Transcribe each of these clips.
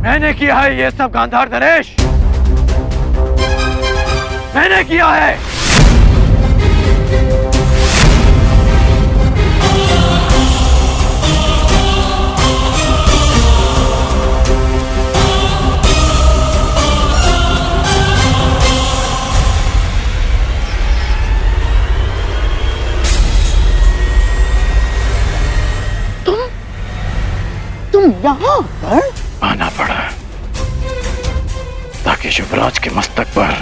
मैंने किया है ये सब गांधार नरेश, मैंने किया है। तुम यहाँ पर? आना पड़ा ताकि युवराज के मस्तक पर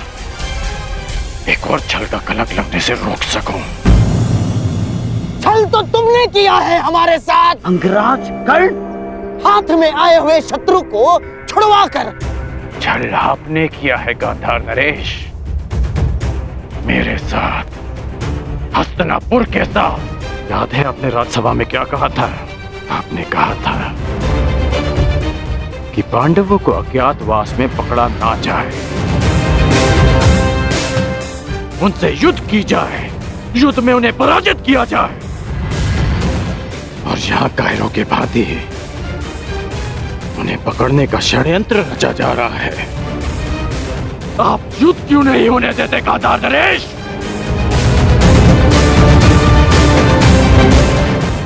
एक और छल का कलंक लगने से रोक सकूं। छल तो तुमने किया है हमारे साथ अंगराज कर्ण, हाथ में आए हुए शत्रु को छुड़वा कर। छल आपने किया है गांधार नरेश, मेरे साथ, हस्तिनापुर के साथ। याद है आपने राज्यसभा में क्या कहा था? आपने कहा था कि पांडवों को अज्ञातवास में पकड़ा ना जाए, उनसे युद्ध की जाए, युद्ध में उन्हें पराजित किया जाए। और यहाँ कायरों के भांति उन्हें पकड़ने का षड्यंत्र रचा जा रहा है। आप युद्ध क्यों नहीं होने देते गांधार नरेश?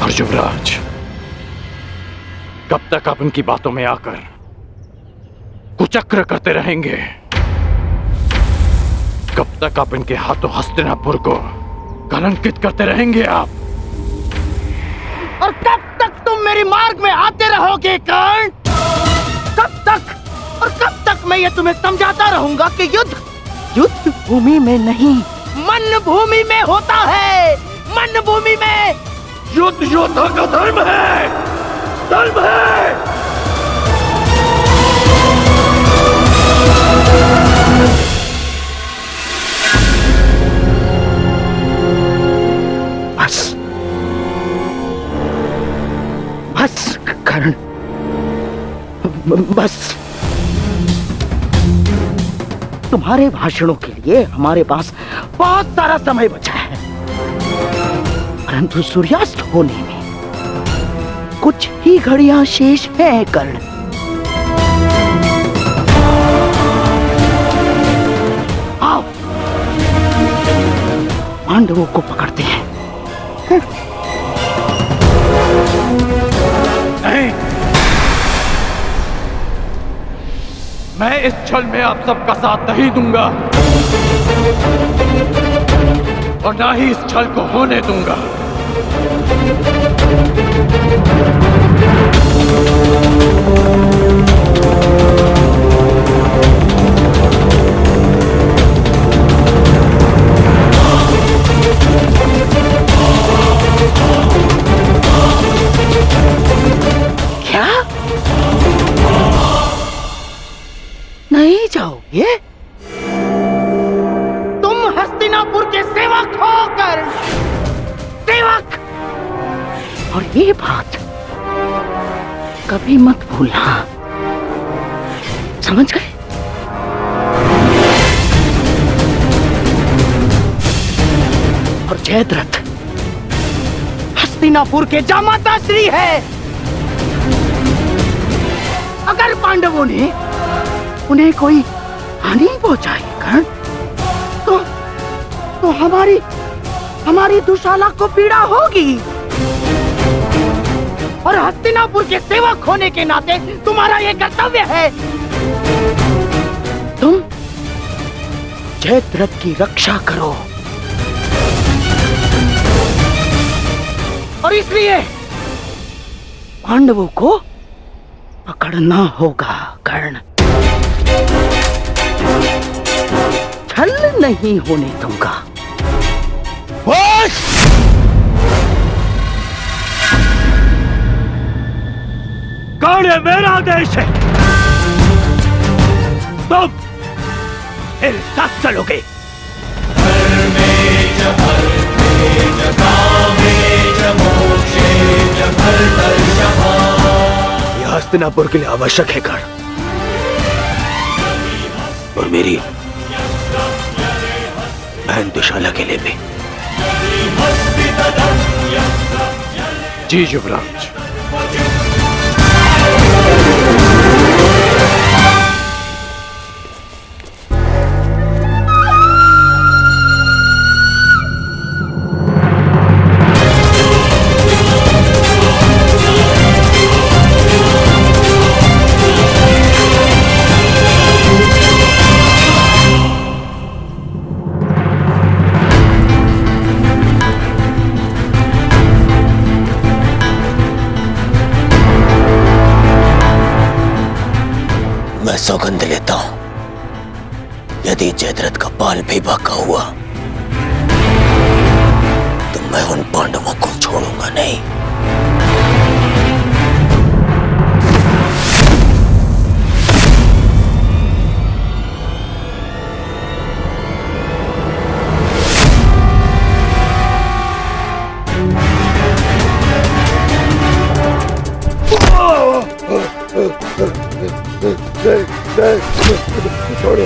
और युवराज, कब तक आप इनकी बातों में आकर कुचक्र करते रहेंगे? कब तक आप इनके हाथों हस्तिनापुर को कलंकित करते रहेंगे आप? और कब तक तुम मेरे मार्ग में आते रहोगे कर्ण? कब तक? और कब तक मैं ये तुम्हें समझाता रहूंगा कि युद्ध भूमि में नहीं, मन भूमि में होता है। मन भूमि में युद्ध योद्धा का धर्म है, धर्म है। बस कर्ण, बस। तुम्हारे भाषणों के लिए हमारे पास बहुत सारा समय बचा है, परंतु सूर्यास्त होने में कुछ ही घड़ियां शेष हैं कर्ण। आओ पांडवों को पकड़ते हैं। नहीं, मैं इस छल में आप सबका साथ नहीं दूंगा और ना ही इस छल को होने दूंगा। क्या? नहीं जाओगे? तुम हस्तिनापुर के सेवक होकर, सेवक। और ये बात कभी मत भूलना, समझ गए? और जयद्रथ हस्तिनापुर के जामाता श्री है। अगर पांडवों ने उन्हें कोई हानि पहुंचाई कर्ण, तो हमारी दुशाला को पीड़ा होगी। और हस्तिनापुर के सेवक होने के नाते तुम्हारा यह कर्तव्य है। तुम जयद्रथ की रक्षा करो। और इसलिए पांडवों को पकड़ना होगा कर्ण। छल नहीं होने दूंगा। कर्ण मेरा देश है, तुम मेरे साथ चलोगे। यह हस्तिनापुर के लिए आवश्यक है कर्ण, और मेरी बहन दुशाला के लिए भी। जी युवराज। मैं सौगंध लेता हूं, यदि जयद्रथ का बाल भी बाका हुआ तो मैं उन पांडवों को छोड़ूंगा नहीं। छोड़ो।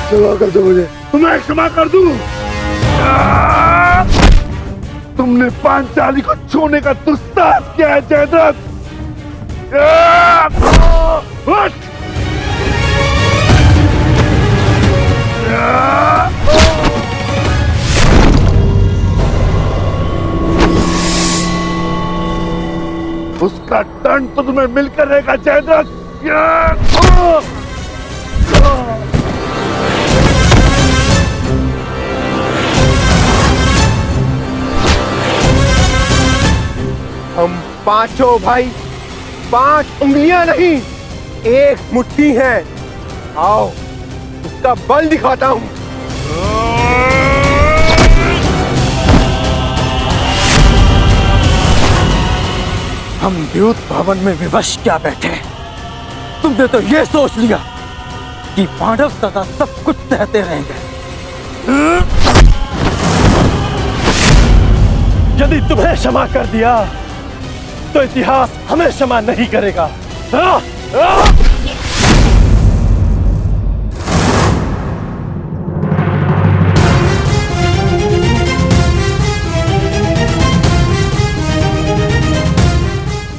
क्षमा कर दो मुझे, तुम्हें क्षमा कर दूं। तुमने पांचाली को छूने का दुस्साहस किया है जयद्रथ। उसका दंड तो तुम्हें मिलकर रहेगा जयद्रथ। हम पांचों भाई 5 उंगलियां नहीं, एक मुट्ठी है। आओ उसका बल दिखाता हूं। हम द्यूत भवन में विवश क्या बैठे, तुमने तो ये सोच लिया कि पांडव सदा सब कुछ सहते रहेंगे। यदि तुम्हें क्षमा कर दिया तो इतिहास हमें क्षमा नहीं करेगा।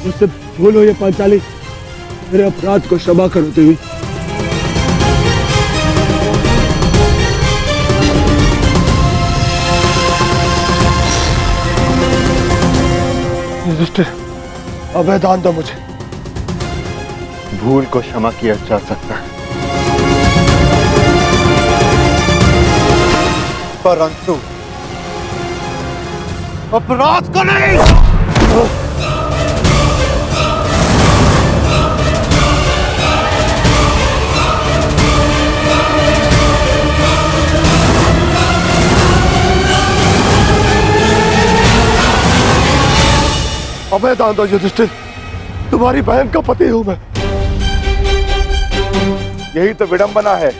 मुझसे बोलो ये पांचाली, मेरे अपराध को क्षमा करो देवी। युधिष्ठिर, अभय दान दो मुझे। भूल को क्षमा किया जा सकता है, परंतु अपराध को नहीं। अभय दान दो युधिष्ठिर, तुम्हारी बहन का पति हूं मैं। यही तो विडंबना है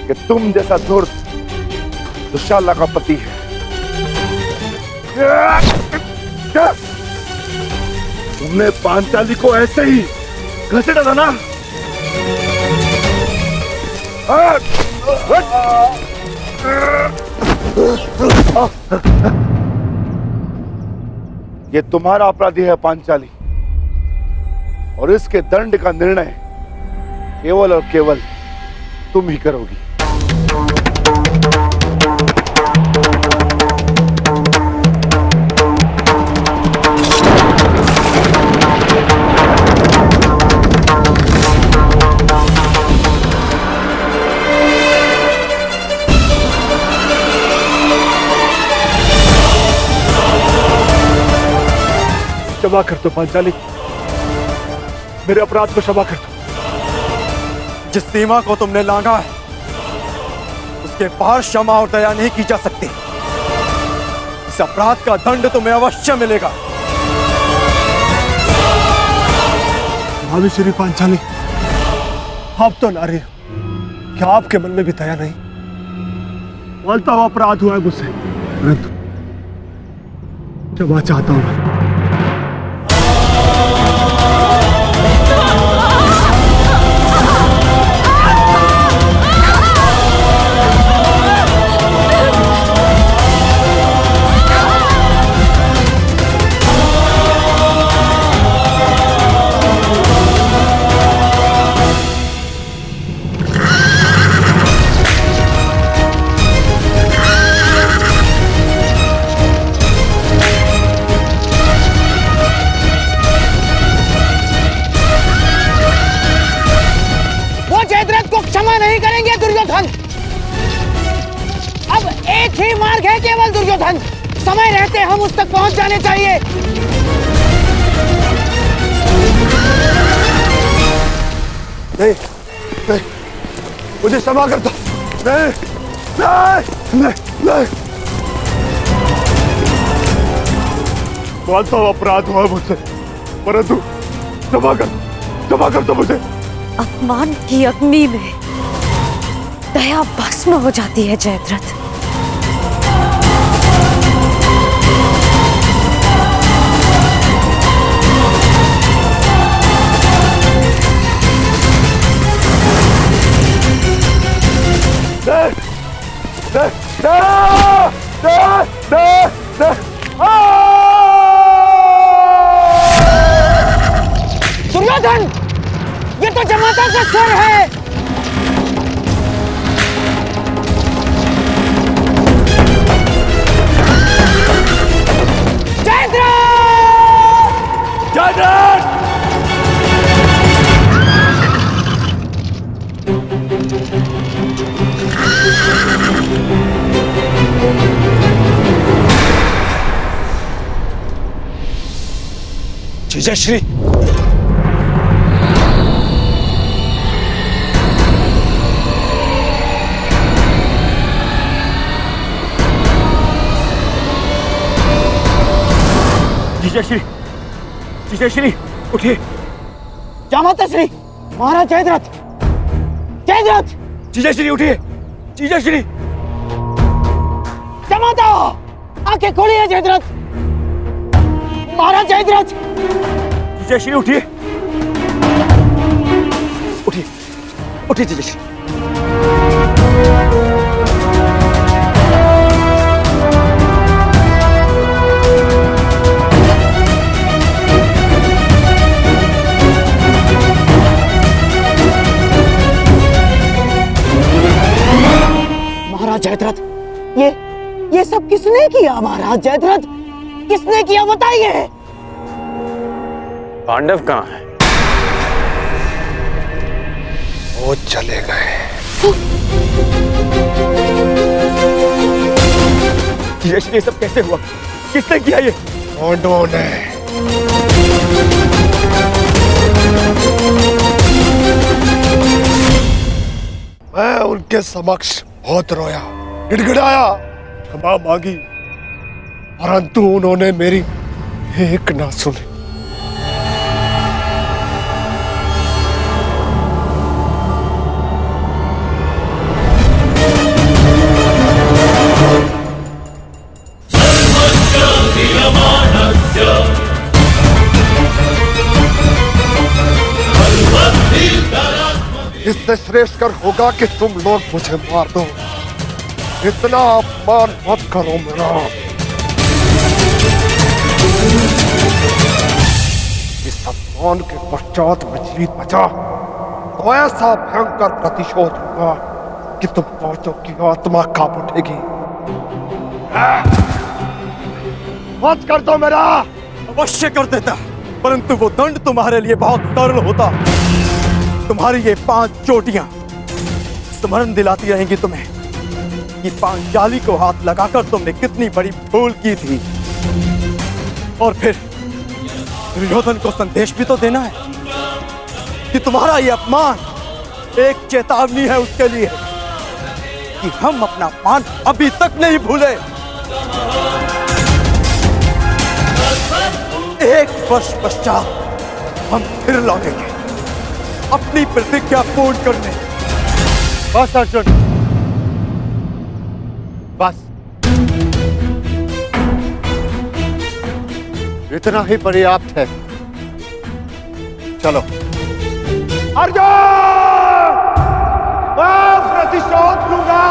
कि तुम जैसा धूर्त दुशाला का पति है। क्या? तुमने पांचाली को ऐसे ही घसीटा था ना? ये तुम्हारा अपराधी है पांचाली, और इसके दंड का निर्णय केवल और केवल तुम ही करोगी। क्षमा कर दो पांचाली, मेरे अपराध को क्षमा कर दो। जिस सीमा को तुमने लांघा है उसके पार क्षमा और दया नहीं की जा सकती। इस अपराध का दंड तुम्हें अवश्य मिलेगा। भाभी श्री पांचाली, आप तो नारी हो, क्या आपके मन में भी दया नहीं? बोलता हुआ अपराध हुआ है मुझसे, परंतु क्षमा चाहता हूं। क्षमा नहीं करेंगे दुर्योधन। अब एक ही मार्ग है केवल दुर्योधन, समय रहते हम उस तक पहुंच जाने चाहिए। नहीं नहीं, मुझे क्षमा कर दो। नहीं नहीं नहीं नहीं, मानता हूं अपराध हुआ मुझसे, परंतु क्षमा कर दो मुझे। अपमान की अग्नि में दया भस्म हो जाती है जयद्रथ। दुर्योधन, ये तो जमाता का स्वर है। जीजाश्री, जीजाश्री उठिए। जामाता श्री, महाराज जयद्रथ, जयद्रथ। जीजाश्री उठिए। जीजाश्री, जामाता, आंखें खोलिए जयद्रथ। महाराज जयद्रथ। जीजाश्री उठिए। उठिए उठिए जीजाश्री। महाराज जयद्रथ, ये सब किसने किया? महाराज जयद्रथ, किसने किया बताइए। पांडव कहाँ है? वो चले गए। ये सब कैसे हुआ? किसने किया ये? पांडवों ने। मैं उनके समक्ष बहुत रोया, गिड़गिड़ाया, क्षमा मांगी, परंतु उन्होंने मेरी एक ना सुनी। इससे श्रेष्ठकर होगा कि तुम लोग मुझे मार दो। इतना अपमान मत करो मेरा। इस अपमान के पश्चात मैं जीत बचा तो ऐसा भयंकर प्रतिशोध होगा कि तुम पांचों की आत्मा कांप उठेगी। मत कर दो मेरा। अवश्य कर देता, परंतु वो दंड तुम्हारे लिए बहुत सरल होता। तुम्हारी ये 5 चोटियां स्मरण दिलाती रहेंगी तुम्हें कि पांचाली को हाथ लगाकर तुमने कितनी बड़ी भूल की थी। और फिर दुर्योधन को संदेश भी तो देना है कि तुम्हारा ये अपमान एक चेतावनी है उसके लिए कि हम अपना अपमान अभी तक नहीं भूले। 1 वर्ष पश्चात हम फिर लौटेंगे अपनी प्रतिज्ञा पूर्ण करने। बस अर्जुन, बस इतना ही पर्याप्त है। चलो। अर्जुन, मैं प्रतिशोध लूंगा।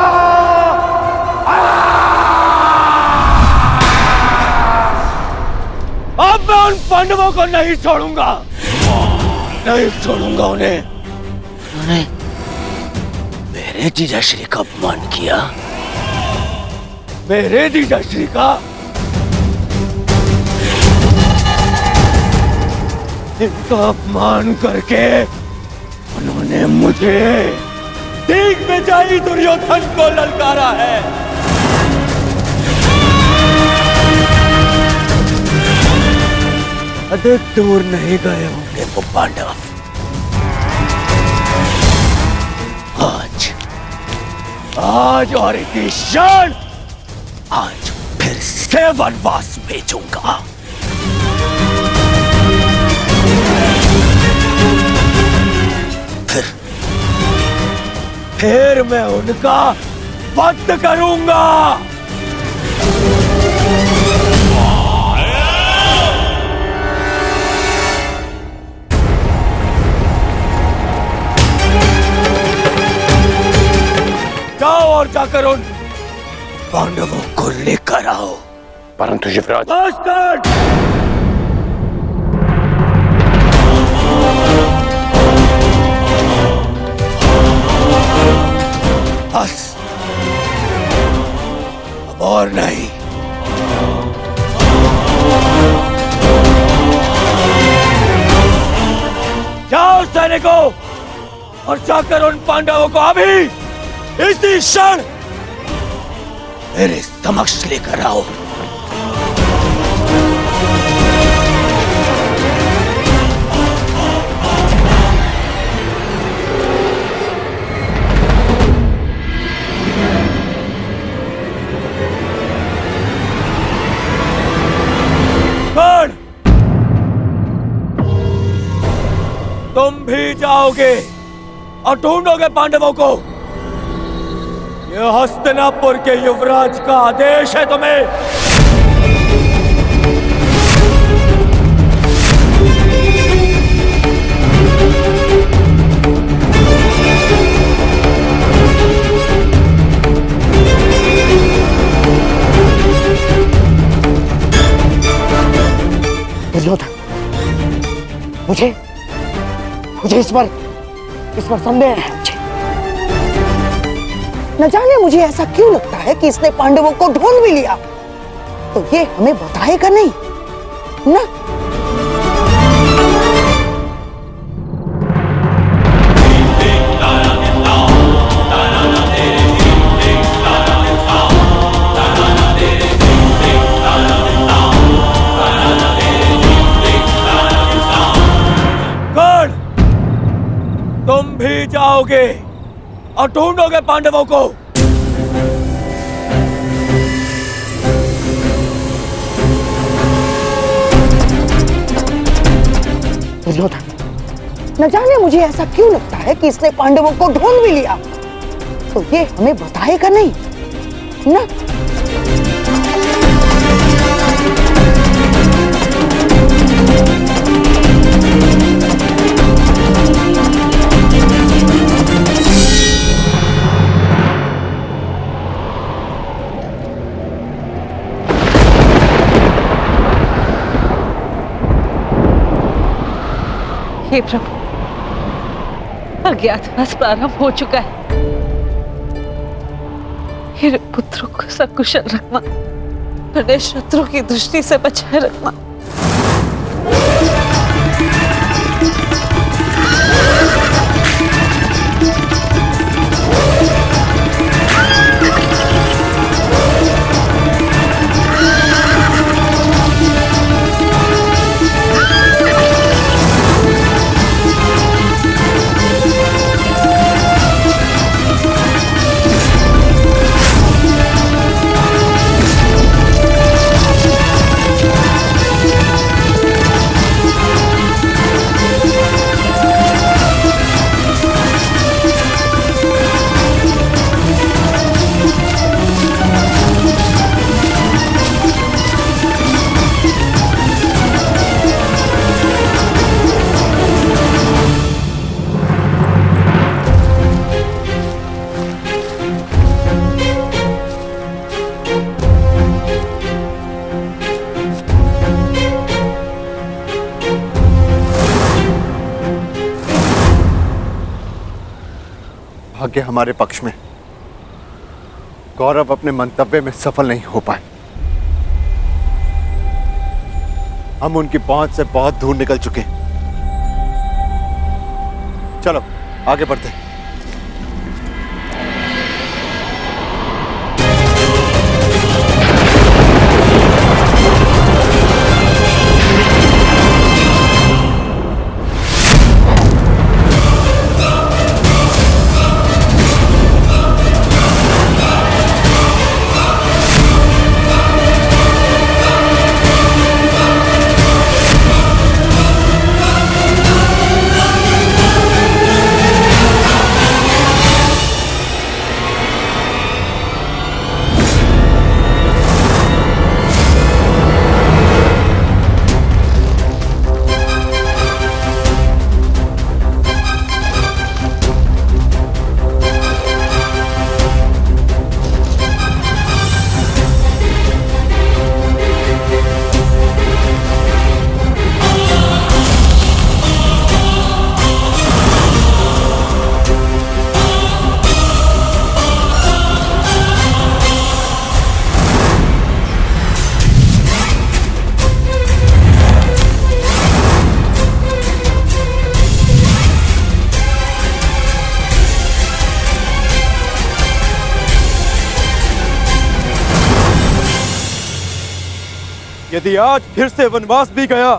अब मैं उन पांडवों को नहीं छोड़ूंगा, नहीं छोड़ूंगा उन्हें। उन्होंने मेरे जीजाश्री का अपमान किया। मेरे जीजाश्री का? इनका अपमान करके उन्होंने मुझे दिग्विजयी दुर्योधन को ललकारा है। ज्यादा दूर नहीं गए होंगे वो पांडव। आज और इसी क्षण आज फिर से वनवास भेजूंगा। फिर मैं उनका वध करूंगा। जाओ और जाकर उन पांडवों को लेकर आओ। परंतु युवराज, बस अब और नहीं। जाओ सैनिकों और जाकर उन पांडवों को अभी इसी क्षण मेरे समक्ष लेकर आओ। कौन? तुम भी जाओगे और ढूंढोगे पांडवों को। यह हस्तिनापुर के युवराज का आदेश है तुम्हें। दुर्योधन, मुझे इस पर संदेह है। मुझे न जाने मुझे ऐसा क्यों लगता है कि इसने पांडवों को ढूंढ भी लिया, तो ये हमें बताएगा नहीं ना। कौन? तुम भी जाओगे और ढूंढोगे पांडवों को। दुर्योधन, न जाने मुझे ऐसा क्यों लगता है कि इसने पांडवों को ढूंढ भी लिया, तो ये हमें बताएगा नहीं ना। हे प्रभु, अज्ञातवास प्रारंभ हो चुका है। मेरे पुत्रों को सकुशल रखना, अपने शत्रु की दृष्टि से बचाए रखना। भाग्य हमारे पक्ष में। गौरव अपने मंतव्य में सफल नहीं हो पाए। हम उनकी पहुंच से बहुत दूर निकल चुके। चलो आगे बढ़ते हैं। यदि आज फिर से वनवास भी गया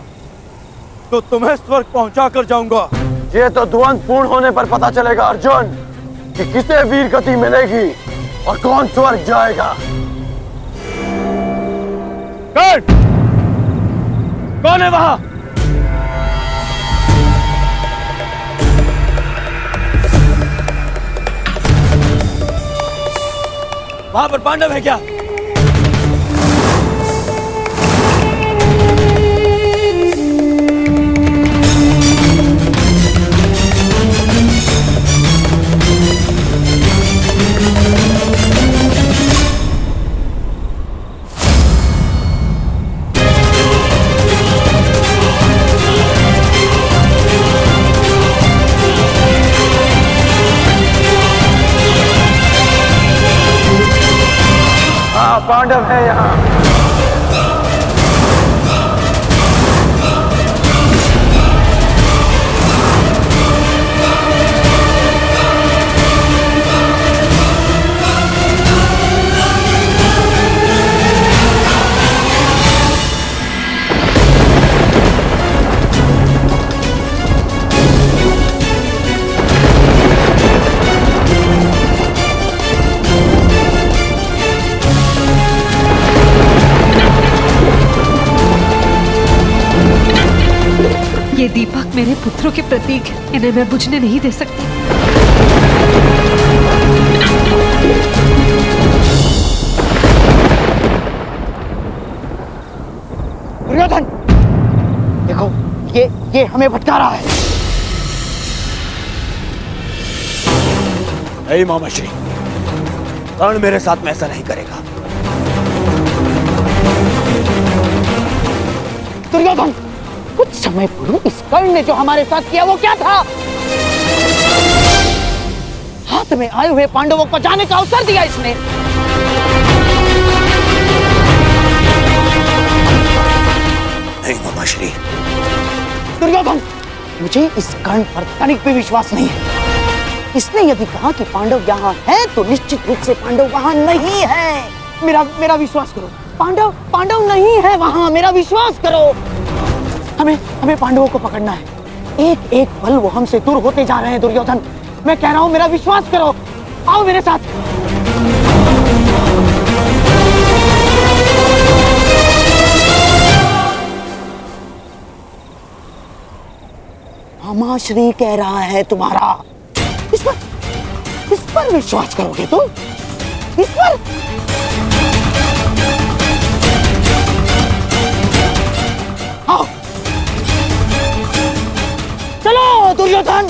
तो तुम्हें स्वर्ग पहुंचा कर जाऊंगा। ये तो द्वंद पूर्ण होने पर पता चलेगा अर्जुन कि किसे वीर गति मिलेगी और कौन स्वर्ग जाएगा। कौन है वहां? वहां पर पांडव है क्या? पांडव है यहाँ। ये दीपक मेरे पुत्रों के प्रतीक है, इन्हें मैं बुझने नहीं दे सकती। दुर्योधन, देखो ये हमें भटका रहा है। नहीं मामाश्री, कर्ण मेरे साथ में ऐसा नहीं करेगा। दुर्योधन, कुछ समय पूर्व इस कर्ण ने जो हमारे साथ किया वो क्या था? हाथ में आए हुए पांडवों को जाने का अवसर दिया इसने। नहीं मामाश्री। दुर्योधन, मुझे इस कर्ण पर तनिक भी विश्वास नहीं है। इसने यदि कहा कि पांडव यहाँ हैं, तो निश्चित रूप से पांडव वहाँ नहीं है। मेरा विश्वास करो, पांडव नहीं है वहाँ, मेरा विश्वास करो। हमें पांडवों को पकड़ना है। एक एक पल वो हमसे दूर होते जा रहे हैं। दुर्योधन, मैं कह रहा हूं, मेरा विश्वास करो, आओ मेरे साथ। मामाश्री कह रहा है तुम्हारा, इस पर विश्वास करोगे तुम? इस पर? आओ चलो दुर्योधन।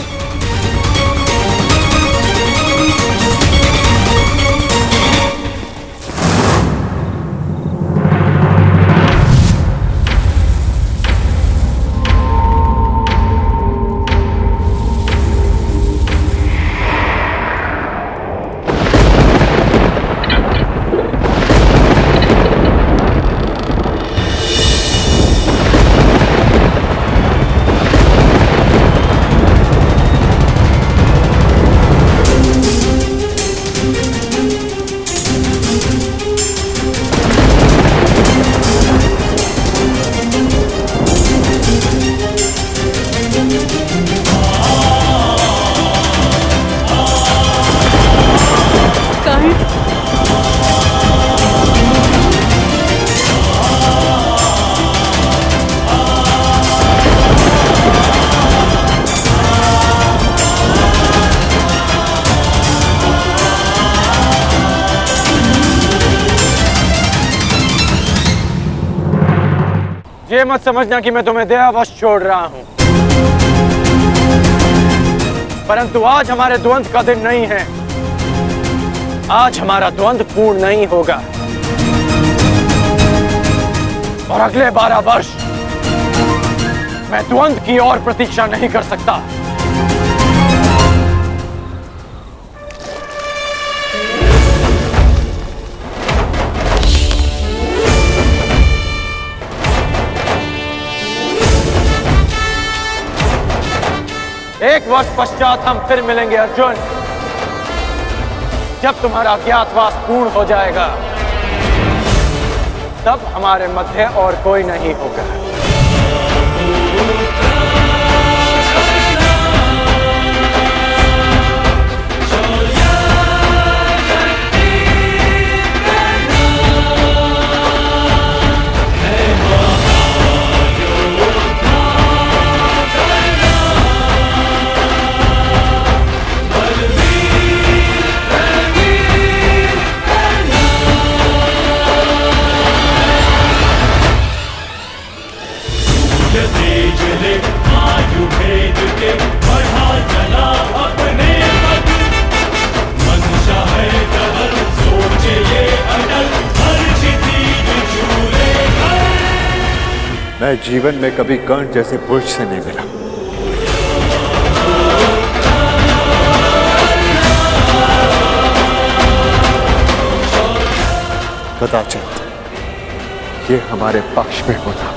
ये मत समझना कि मैं तुम्हें दयावश छोड़ रहा हूं, परंतु आज हमारे द्वंद का दिन नहीं है। आज हमारा द्वंद पूर्ण नहीं होगा और अगले 12 वर्ष मैं द्वंद की और प्रतीक्षा नहीं कर सकता। एक वर्ष पश्चात हम फिर मिलेंगे अर्जुन, जब तुम्हारा अज्ञातवास पूर्ण हो जाएगा। तब हमारे मध्य और कोई नहीं होगा। मैं जीवन में कभी कर्ण जैसे पुरुष से नहीं मिला। कदाचित ये हमारे पक्ष में होता।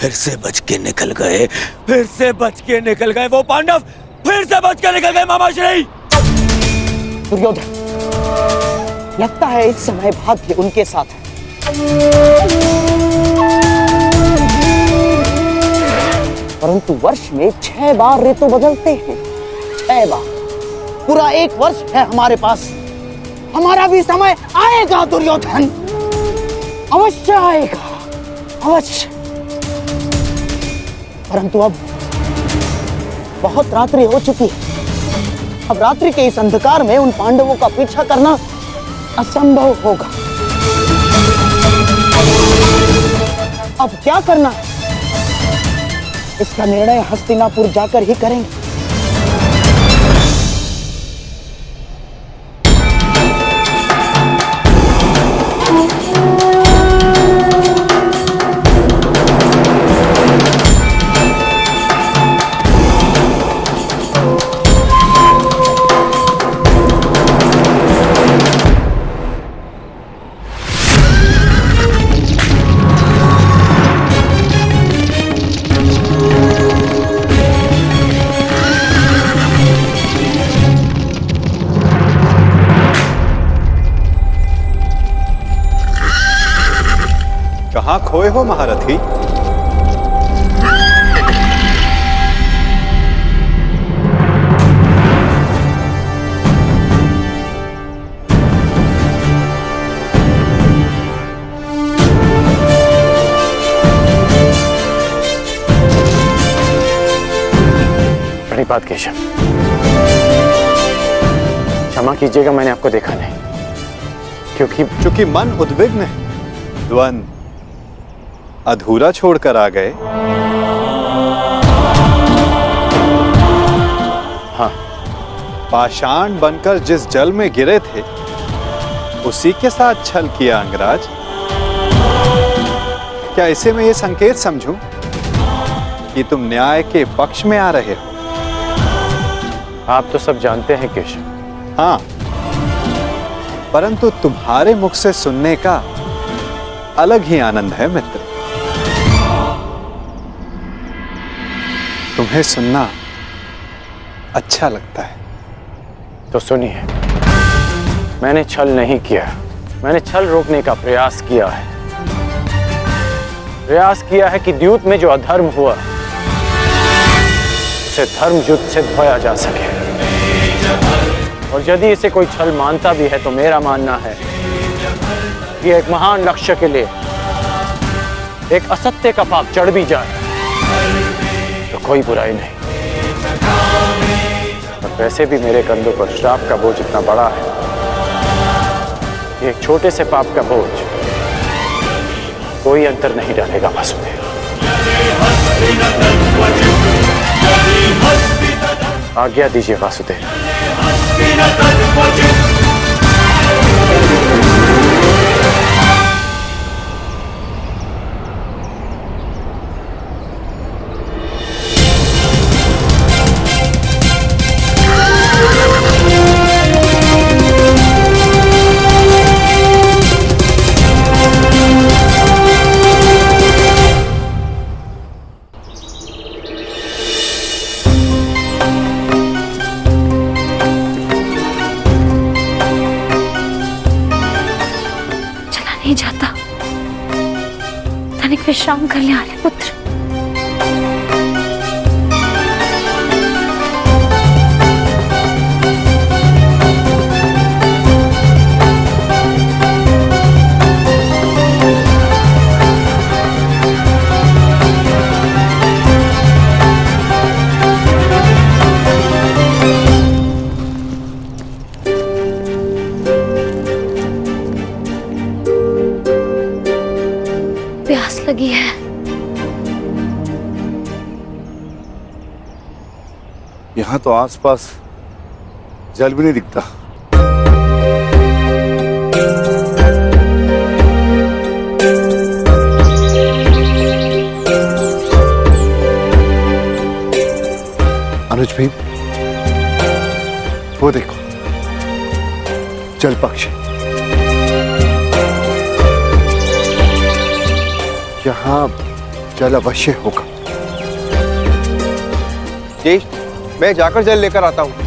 फिर से बच के निकल गए, फिर से बच के निकल गए वो पांडव, फिर से बच के निकल गए मामाश्री। दुर्योधन, लगता है इस समय भाग्य उनके साथ है। परंतु वर्ष में 6 बार ऋतु बदलते हैं, 6 बार। पूरा 1 वर्ष है हमारे पास। हमारा भी समय आएगा दुर्योधन, अवश्य आएगा, अवश्य। परंतु अब बहुत रात्रि हो चुकी है। अब रात्रि के इस अंधकार में उन पांडवों का पीछा करना असंभव होगा। अब क्या करना है, इसका निर्णय हस्तिनापुर जाकर ही करेंगे। कहाँ खोए हो महारथी? प्रणिपात केशव, क्षमा कीजिएगा, मैंने आपको देखा नहीं। क्योंकि मन उद्विग्न है, द्वंद्व अधूरा छोड़कर आ गए। हाँ, पाषाण बनकर जिस जल में गिरे थे उसी के साथ छल किया अंगराज। क्या इसे मैं ये संकेत समझूं कि तुम न्याय के पक्ष में आ रहे हो? आप तो सब जानते हैं केशव। हाँ, परंतु तुम्हारे मुख से सुनने का अलग ही आनंद है मित्र। तुम्हें सुनना अच्छा लगता है तो सुनिए, मैंने छल नहीं किया, मैंने छल रोकने का प्रयास किया है। प्रयास किया है कि द्यूत में जो अधर्म हुआ उसे धर्म युद्ध से धोया जा सके। और यदि इसे कोई छल मानता भी है तो मेरा मानना है कि एक महान लक्ष्य के लिए एक असत्य का पाप चढ़ भी जाए तो कोई बुराई नहीं। और वैसे भी मेरे कंधों पर श्राप का बोझ इतना बड़ा है कि एक छोटे से पाप का बोझ कोई अंतर नहीं डालेगा वासुदेव। आज्ञा दीजिए वासुदेव। नहीं जाता। तनिक विश्राम कर ले आर्य पुत्र। प्यास लगी है। यहाँ तो आसपास जल भी नहीं दिखता। अनुज भाई, वो देखो, जल पक्षी। यहाँ जल अवश्य होगा। जी, मैं जाकर जल लेकर आता हूँ।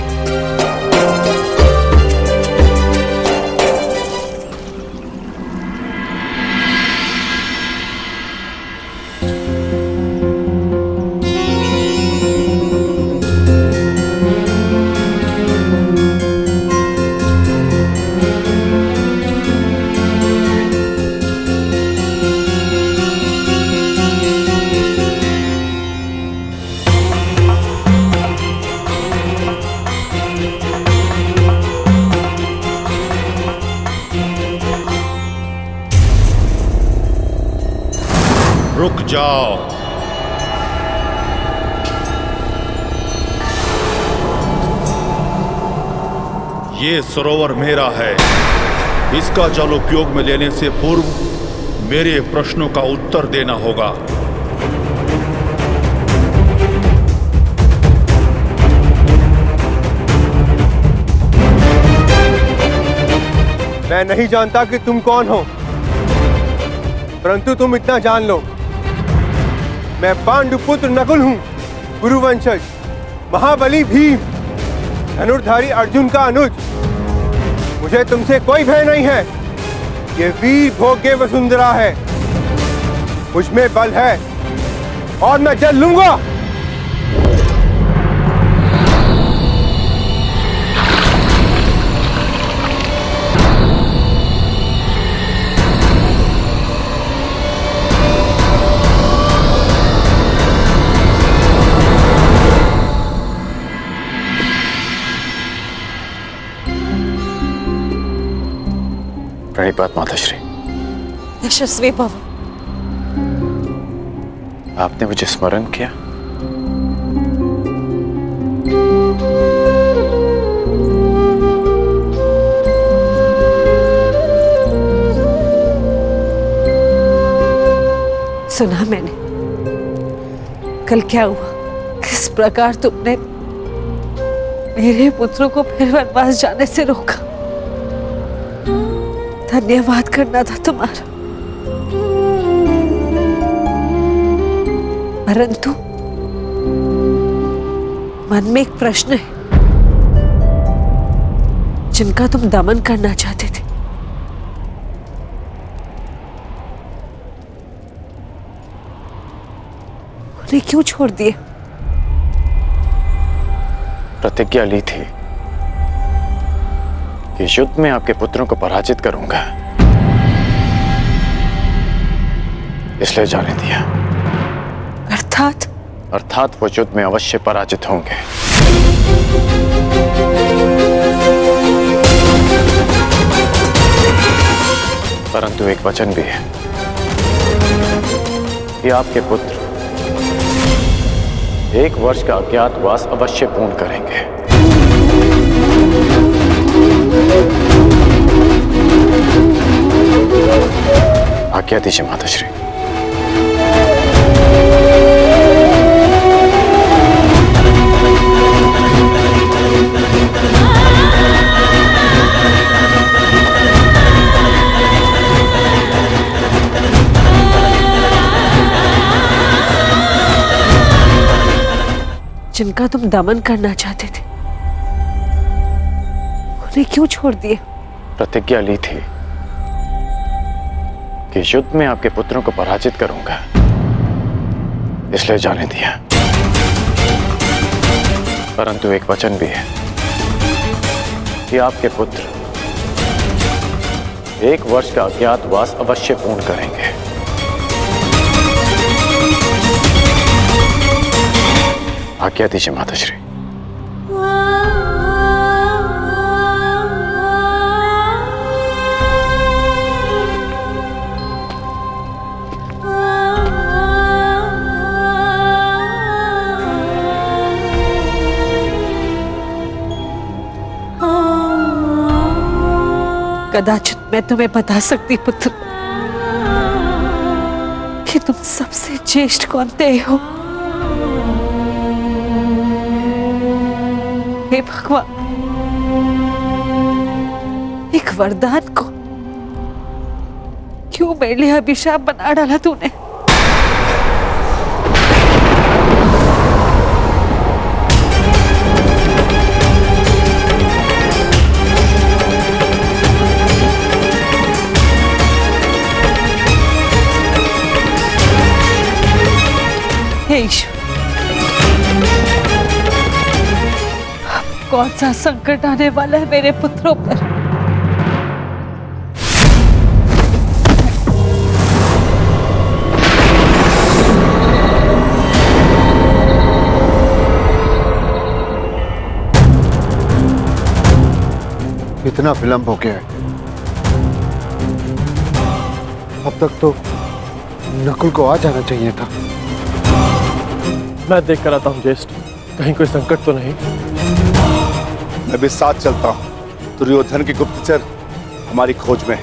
रुक जाओ। ये सरोवर मेरा है। इसका जल उपयोग में लेने से पूर्व मेरे प्रश्नों का उत्तर देना होगा। मैं नहीं जानता कि तुम कौन हो, परंतु तुम इतना जान लो, मैं पांडुपुत्र नकुल हूं, गुरुवंशज, महाबली भीम, धनुर्धारी अर्जुन का अनुज। मुझे तुमसे कोई भय नहीं है। ये वीर भोग्य वसुंधरा है। मुझ में बल है और मैं जल लूंगा। प्रणिपात माताश्री। यशस्वी भव। आपने मुझे स्मरण किया। सुना मैंने। कल क्या हुआ, किस प्रकार तुमने मेरे पुत्रों को फिर वनवास जाने से रोका। धन्यवाद करना था तुम्हारा, परंतु मन में एक प्रश्न है जिनका तुम दमन करना चाहते थे। उन्हें क्यों छोड़ दिए? प्रतिज्ञा ली थी कि युद्ध में आपके पुत्रों को पराजित करूंगा, इसलिए जाने दिया। अर्थात वो युद्ध में अवश्य पराजित होंगे। परंतु एक वचन भी है कि आपके पुत्र 1 वर्ष का अज्ञातवास अवश्य पूर्ण करेंगे। आज्ञा दीजिए माताश्री। जिनका तुम दमन करना चाहते थे उन्हें क्यों छोड़ दिए? प्रतिज्ञा ली थी कि युद्ध में आपके पुत्रों को पराजित करूंगा, इसलिए जाने दिया। परंतु एक वचन भी है कि आपके पुत्र 1 वर्ष का अज्ञातवास अवश्य पूर्ण करेंगे। आज्ञा दीजिए माताश्री। कदाचित मैं तुम्हें बता सकती पुत्र कि तुम सबसे ज्येष्ठ कौनते हो। हे भगवान, एक वरदान को क्यों मेरे लिए अभिशाप बना डाला तूने? हे ईश्वर, कौन सा संकट आने वाला है मेरे पुत्रों पर? इतना विलंब हो गया है। अब तक तो नकुल को आ जाना चाहिए था। मैं देख कर आता हूँ ज्येष्ठ, कहीं कोई संकट तो नहीं। मैं भी साथ चलता हूँ। दुर्योधन के गुप्तचर हमारी खोज में,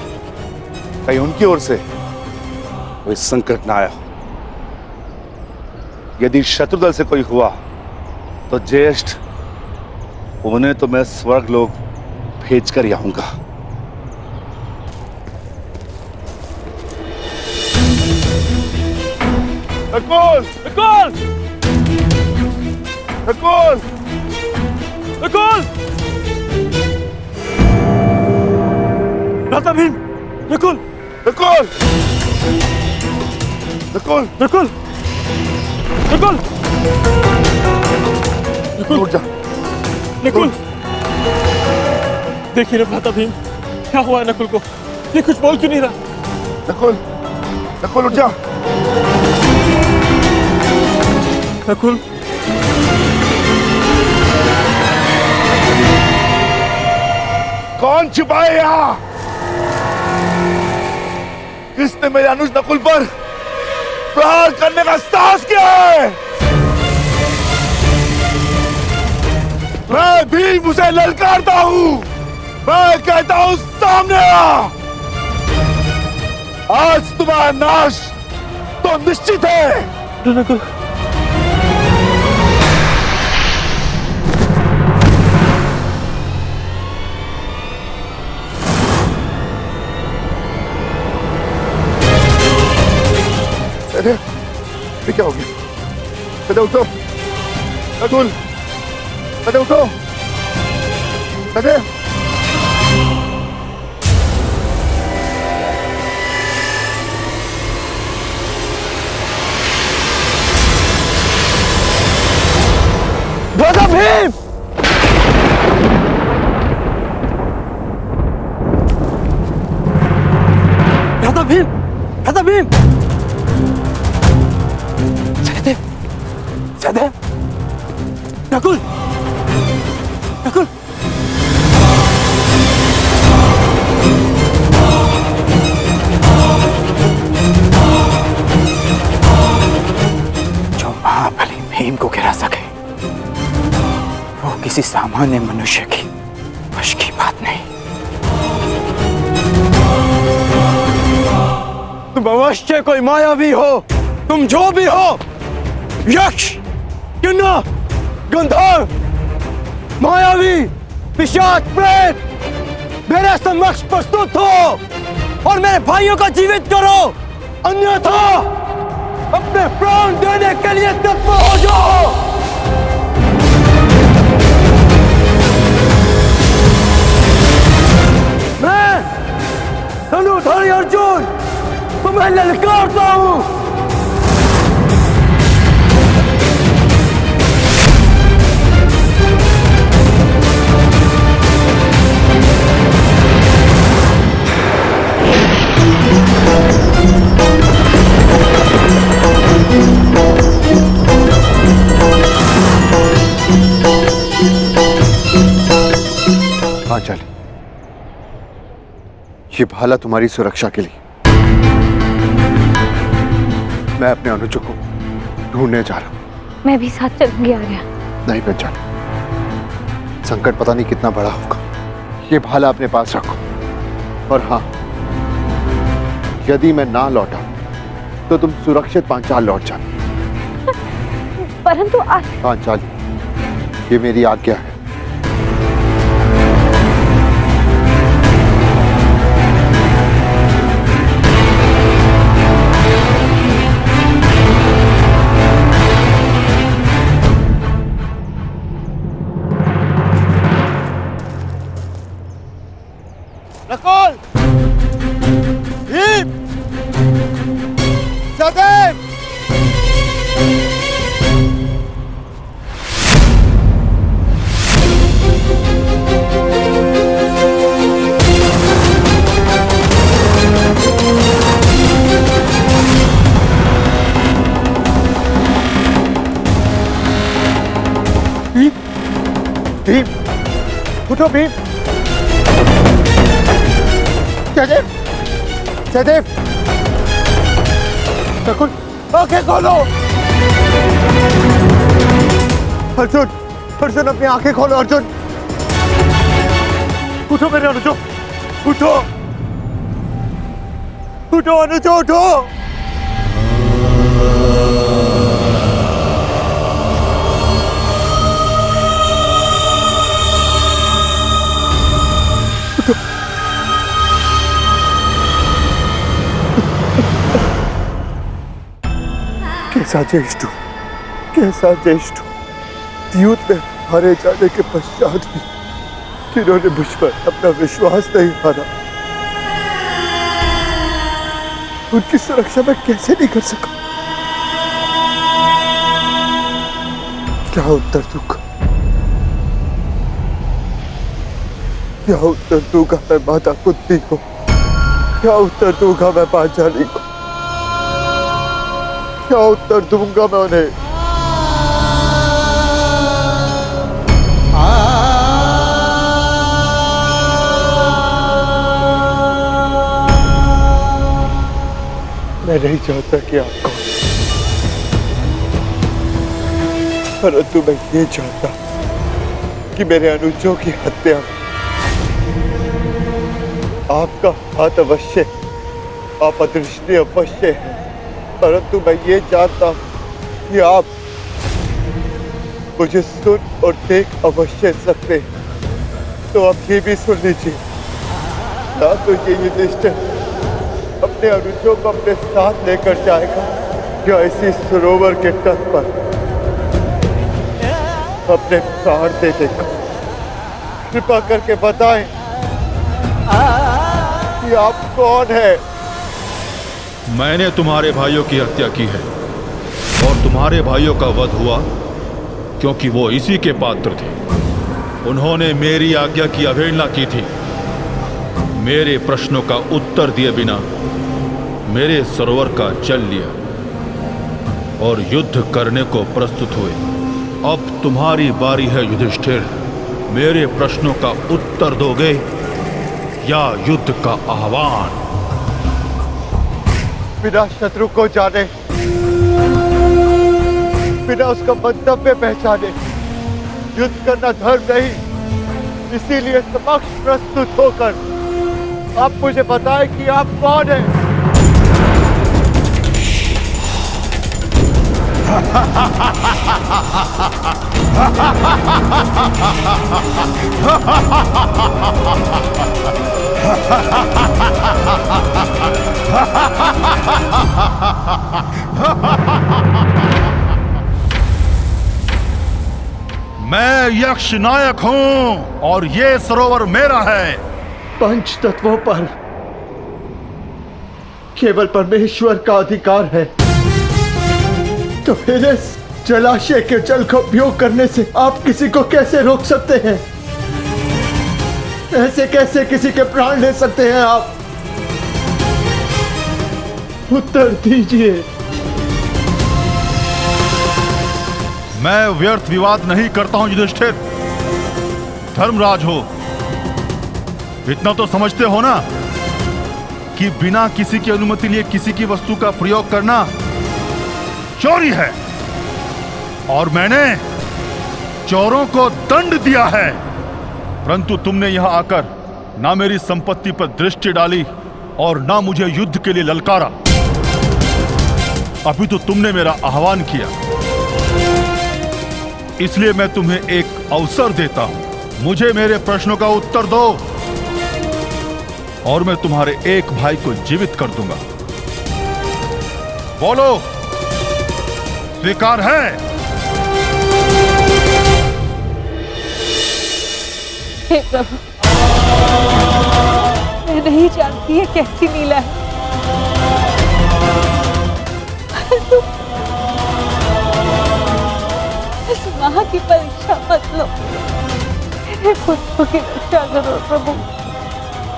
कहीं उनकी ओर से कोई संकट ना आया। यदि शत्रुदल से कोई हुआ तो ज्येष्ठ, उन्हें तो मैं स्वर्ग लोक भेज कर ही आऊंगा। नकुल! नकुल! नकुल! नकुल! भ्राता भीम! नकुल! नकुल! नकुल! नकुल! नकुल! नकुल! उठ जा। नकुल! देखिए ना भ्राता भीम, क्या हुआ है नकुल को? ये कुछ बोल क्यों नहीं रहा? नकुल! नकुल उठ जा। नकुल! कौन छिपाए यहाँ? किसने मेरे अनुज नकुल पर प्रहार करने का साहस किया है? मैं भीम उसे ललकारता हूँ। मैं कहता हूँ सामने आ। आज तुम्हारा नाश तो निश्चित है। नकुल! अरे ये क्या हो गया? कदे उठो नकुल, कदे उठो, कदे। भ्राता भीम! भ्राता भीम! भ्राता भीम! सहदेव! सहदेव! नकुल! नकुल! सामान्य मनुष्य की वश की बात नहीं। तुम अवश्य कोई मायावी हो, तुम जो भी हो, यक्ष, किन्नर, गंधर्व, मायावी, पिशाच, प्रेत, मेरे समक्ष प्रस्तुत हो और मेरे भाइयों को जीवित करो, अन्यथा अपने प्राण देने के लिए तत्पर हो जाओ। मैं धनुर्धारी अर्जुन तुम्हें ललकारता हूं। पांचाली, ये भाला तुम्हारी सुरक्षा के लिए। मैं अपने अनुजों को ढूंढने जा रहा हूं। मैं भी साथ चलूंगी आर्या। नहीं पांचाली, संकट पता नहीं कितना बड़ा होगा। ये भाला अपने पास रखो। और हाँ, यदि मैं ना लौटा तो तुम सुरक्षित पांचाल लौट जाना। परंतु पांचाली, ये मेरी आज्ञा है। नकुल, भीम, सहदेव, भीम, उठो भीम। सहदेव, सहदेव, नकुल, आंखें खोलो। अर्जुन, अर्जुन अपनी आंखें खोलो। अर्जुन, उठो मेरे अनुजो, उठो, उठो अनुजो, उठो। कैसा ज्येष्ठ, कैसा ज्येष्ठ। युद्ध में हारे जाने के पश्चात भी जिन्होंने मुझ पर अपना विश्वास नहीं हारा, उनकी सुरक्षा मैं कैसे नहीं कर सका। क्या उत्तर दूंगा, क्या उत्तर दूंगा मैं माता कुंती को, क्या उत्तर दूंगा मैं पांचाली को, क्या उत्तर दूंगा मैं उन्हें। मैं नहीं चाहता कि आप कहो, परंतु मैं ये चाहता कि मेरे अनुजों की हत्या आपका हाथ अवश्य, आप अदृष्टि अवश्य है, परंतु मैं ये जानता हूं कि आप मुझे सुन और देख अवश्य सकते हैं। तो आप ये भी सुन लीजिए, ना तो ये युधिष्ठिर अपने अनुजों को अपने साथ लेकर जाएगा या इसी सरोवर के तट पर अपने प्राण दे देगा। कृपा करके बताएं कि आप कौन है। मैंने तुम्हारे भाइयों की हत्या की है और तुम्हारे भाइयों का वध हुआ क्योंकि वो इसी के पात्र थे। उन्होंने मेरी आज्ञा की अवहेलना की थी। मेरे प्रश्नों का उत्तर दिए बिना मेरे सरोवर का जल लिया और युद्ध करने को प्रस्तुत हुए। अब तुम्हारी बारी है युधिष्ठिर, मेरे प्रश्नों का उत्तर दोगे या युद्ध का आह्वान? बिना शत्रु को जाने, बिना उसका मंतव्य पहचाने युद्ध करना धर्म नहीं, इसीलिए समक्ष प्रस्तुत होकर आप मुझे बताएं कि आप कौन हैं। मैं यक्ष नायक हूं और ये सरोवर मेरा है। पंच तत्वों पर केवल परमेश्वर का अधिकार है, तो फिर इस जलाशय के जल का उपयोग करने से आप किसी को कैसे रोक सकते हैं? ऐसे कैसे किसी के प्राण ले सकते हैं आप? उत्तर दीजिए। मैं व्यर्थ विवाद नहीं करता हूं युधिष्ठिर। धर्मराज हो, इतना तो समझते हो ना कि बिना किसी की अनुमति लिए किसी की वस्तु का प्रयोग करना चोरी है, और मैंने चोरों को दंड दिया है। परंतु तुमने यहां आकर ना मेरी संपत्ति पर दृष्टि डाली और ना मुझे युद्ध के लिए ललकारा। अभी तो तुमने मेरा आह्वान किया, इसलिए मैं तुम्हें एक अवसर देता हूं। मुझे मेरे प्रश्नों का उत्तर दो और मैं तुम्हारे एक भाई को जीवित कर दूंगा। बोलो, स्वीकार है? हे प्रभु, मैं नहीं जानती है कैसी लीला है, परंतु इस महा की परीक्षा मत लो। मेरे पुत्रों की रक्षा करो प्रभु,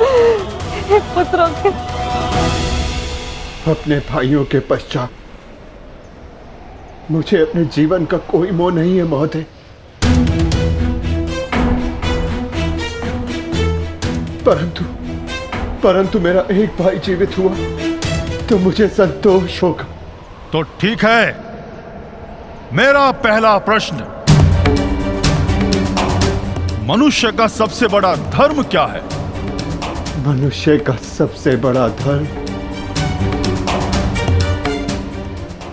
मेरे पुत्रों के। अपने भाइयों के पश्चात मुझे अपने जीवन का कोई मोह नहीं है महोदय। परंतु मेरा एक भाई जीवित हुआ तो मुझे संतोष होगा। तो ठीक है, मेरा पहला प्रश्न, मनुष्य का सबसे बड़ा धर्म क्या है? मनुष्य का सबसे बड़ा धर्म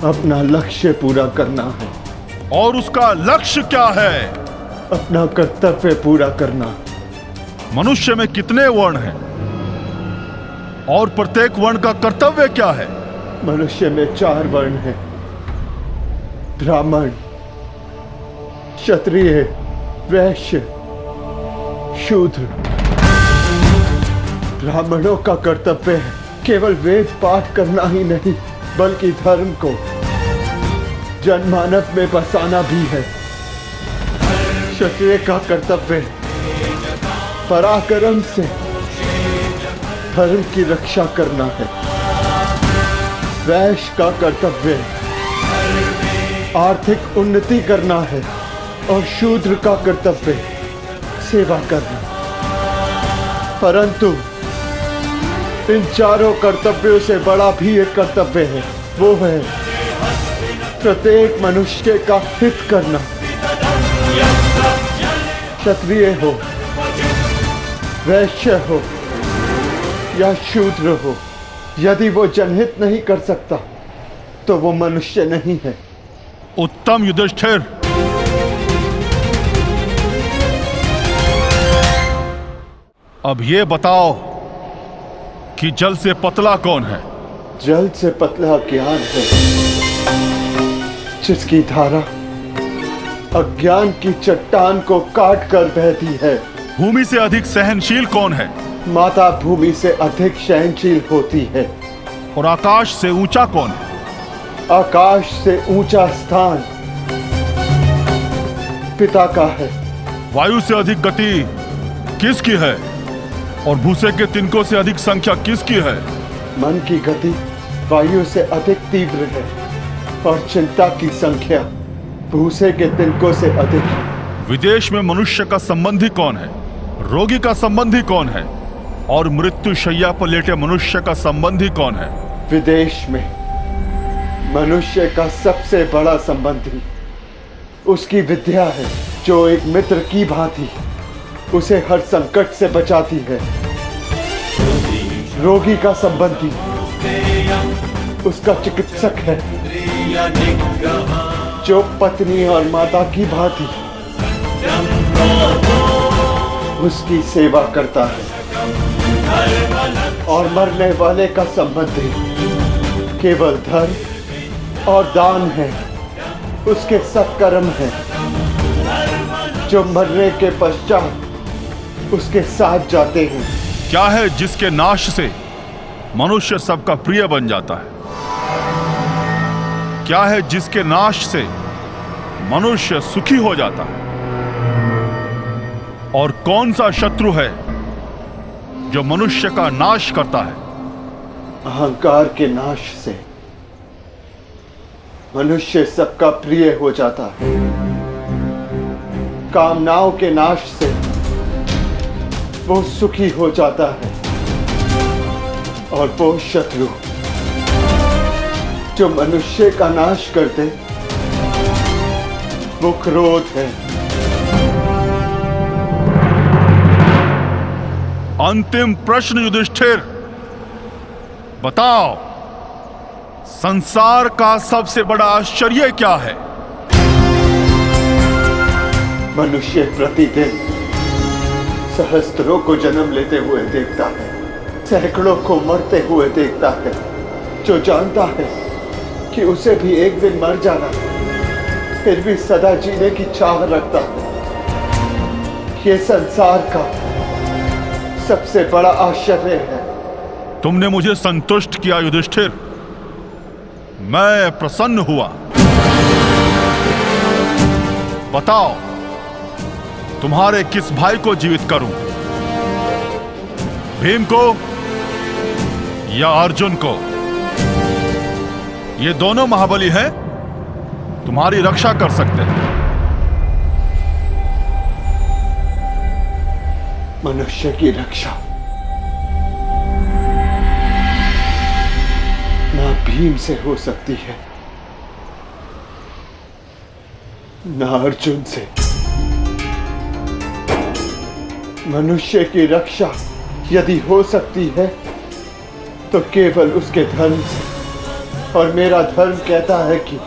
अपना लक्ष्य पूरा करना है। और उसका लक्ष्य क्या है? अपना कर्तव्य पूरा करना। मनुष्य में कितने वर्ण हैं और प्रत्येक वर्ण का कर्तव्य क्या है? मनुष्य में 4 वर्ण हैं, ब्राह्मण, क्षत्रिय, वैश्य, शूद्र। ब्राह्मणों का कर्तव्य है केवल वेद पाठ करना ही नहीं, बल्कि धर्म को जनमानव में बसाना भी है। क्षत्रिय का कर्तव्य पराक्रम से धर्म की रक्षा करना है। वैश्य का कर्तव्य आर्थिक उन्नति करना है और शूद्र का कर्तव्य सेवा करना। परंतु इन चारों कर्तव्यों से बड़ा भी एक कर्तव्य है, वो है प्रत्येक मनुष्य का हित करना। क्षत्रिय हो, वैश्य हो या शूद्र हो, यदि वो जनहित नहीं कर सकता तो वो मनुष्य नहीं है। उत्तम युधिष्ठिर, अब ये बताओ कि जल से पतला कौन है? जल से पतला ज्ञान है, जिसकी धारा अज्ञान की चट्टान को काट कर बहती है। भूमि से अधिक सहनशील कौन है? माता भूमि से अधिक सहनशील होती है। और आकाश से ऊंचा कौन है? आकाश से ऊंचा स्थान पिता का है। वायु से अधिक गति किसकी है? और भूसे के तिनकों से अधिक संख्या किसकी है? मन की गति वायु से अधिक तीव्र है और चिंता की संख्या भूसे के तिनकों से अधिक है। विदेश में मनुष्य का संबंधी कौन है? रोगी का संबंधी कौन है? और मृत्यु शैया पर लेटे मनुष्य का संबंधी कौन है? विदेश में मनुष्य का सबसे बड़ा संबंधी उसकी विद्या है, जो एक मित्र की भांति उसे हर संकट से बचाती है। रोगी का संबंधी उसका चिकित्सक है, जो पत्नी और माता की भांति उसकी सेवा करता है। और मरने वाले का संबंधी केवल धर्म और दान है, उसके सत्कर्म है, जो मरने के पश्चात उसके साथ जाते हैं। क्या है जिसके नाश से मनुष्य सबका प्रिय बन जाता है? क्या है जिसके नाश से मनुष्य सुखी हो जाता है? और कौन सा शत्रु है जो मनुष्य का नाश करता है? अहंकार के नाश से मनुष्य सबका प्रिय हो जाता है। कामनाओं के नाश से वो सुखी हो जाता है। और वो शत्रु जो मनुष्य का नाश करते, वो क्रोध है। अंतिम प्रश्न युधिष्ठिर, बताओ, संसार का सबसे बड़ा आश्चर्य क्या है? मनुष्य प्रतिदिन सहस्त्रों को जन्म लेते हुए देखता है, सैकड़ों को मरते हुए देखता है, जो जानता है कि उसे भी एक दिन मर जाना है, फिर भी सदा जीने की चाह रखता है। ये संसार का सबसे बड़ा आश्चर्य है। तुमने मुझे संतुष्ट किया युधिष्ठिर, मैं प्रसन्न हुआ। बताओ, तुम्हारे किस भाई को जीवित करूं? भीम को या अर्जुन को? ये दोनों महाबली हैं, तुम्हारी रक्षा कर सकते हैं। मनुष्य की रक्षा ना भीम से हो सकती है, ना अर्जुन से। मनुष्य की रक्षा यदि हो सकती है तो केवल उसके धर्म से। और मेरा धर्म कहता है कि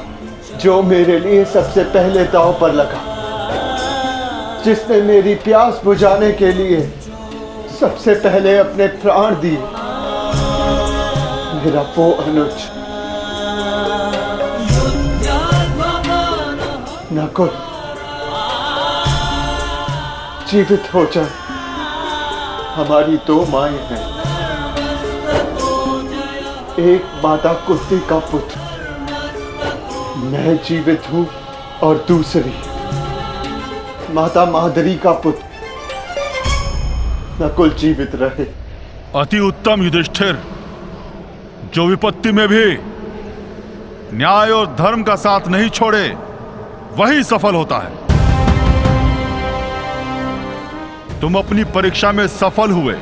जो मेरे लिए सबसे पहले दांव पर लगा, जिसने मेरी प्यास बुझाने के लिए सबसे पहले अपने प्राण दिए, मेरा वो अनुज नकुल जीवित हो जाए। हमारी दो माएं हैं, एक माता कुंती का पुत्र मैं जीवित हूं, और दूसरी माता मादरी का पुत्र नकुल जीवित रहे। अति उत्तम युधिष्ठिर, जो विपत्ति में भी न्याय और धर्म का साथ नहीं छोड़े, वही सफल होता है। तुम अपनी परीक्षा में सफल हुए।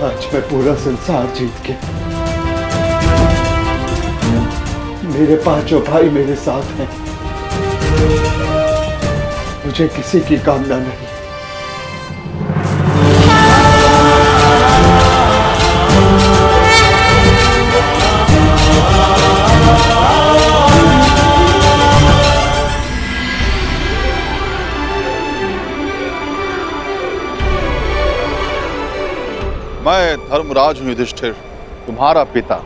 आज मैं पूरा संसार जीत के, मेरे पांचों भाई मेरे साथ हैं, मुझे किसी की कामना नहीं। मैं धर्मराज हूं युधिष्ठिर, तुम्हारा पिता।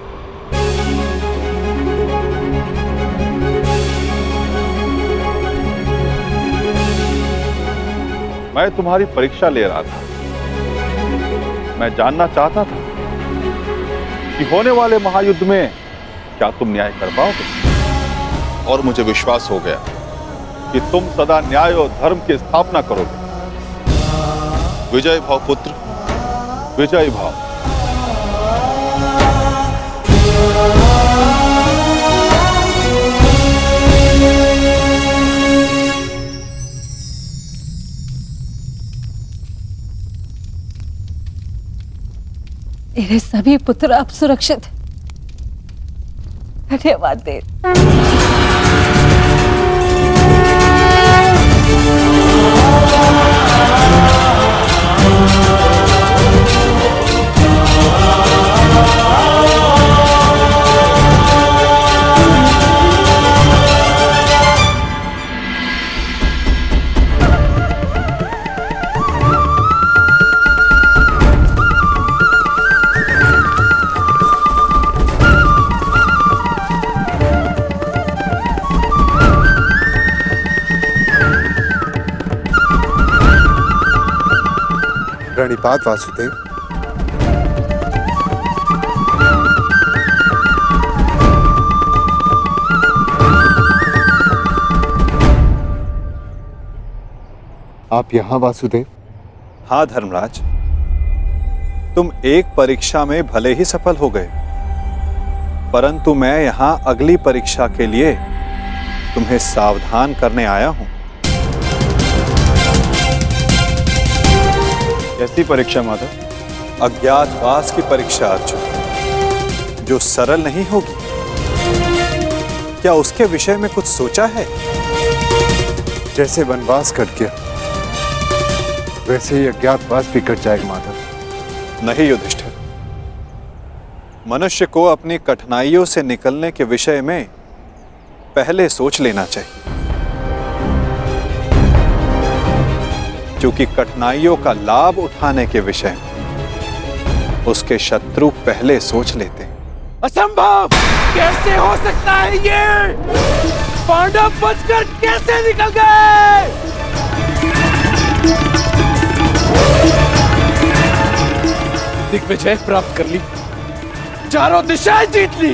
मैं तुम्हारी परीक्षा ले रहा था। मैं जानना चाहता था कि होने वाले महायुद्ध में क्या तुम न्याय कर पाओगे, और मुझे विश्वास हो गया कि तुम सदा न्याय और धर्म की स्थापना करोगे। विजय भाव पुत्र, विजय भाव। सभी पुत्र अब सुरक्षित हैं। धन्यवाद देव। प्रणिपात वासुदेव। आप यहाँ वासुदेव? हाँ धर्मराज, तुम एक परीक्षा में भले ही सफल हो गए, परंतु मैं यहाँ अगली परीक्षा के लिए तुम्हें सावधान करने आया हूं। कैसी परीक्षा माता? अज्ञातवास की परीक्षा अर्जुन, जो सरल नहीं होगी। क्या उसके विषय में कुछ सोचा है? जैसे वनवास कट गया वैसे ही अज्ञातवास भी कट जाएगा माधव। नहीं युधिष्ठिर, मनुष्य को अपनी कठिनाइयों से निकलने के विषय में पहले सोच लेना चाहिए, क्योंकि कठिनाइयों का लाभ उठाने के विषय में उसके शत्रु पहले सोच लेते हैं। असंभव! कैसे हो सकता है ये? पांडव बचकर कैसे निकल गए? दिग्विजय प्राप्त कर ली, चारों दिशाएं जीत ली,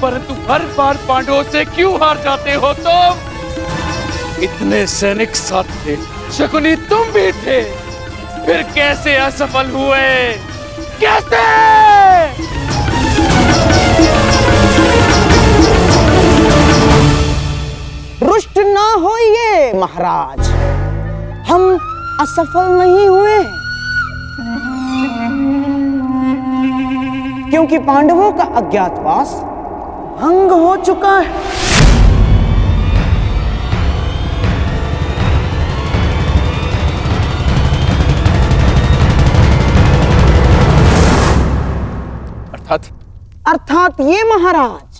परंतु हर बार पांडवों से क्यों हार जाते हो तुम? इतने सैनिक साथ थे, शकुनी तुम भी थे, फिर कैसे असफल हुए? कैसे? रुष्ट ना होइए महाराज, हम असफल नहीं हुए, क्योंकि पांडवों का अज्ञातवास भंग हो चुका है। अर्थात ये महाराज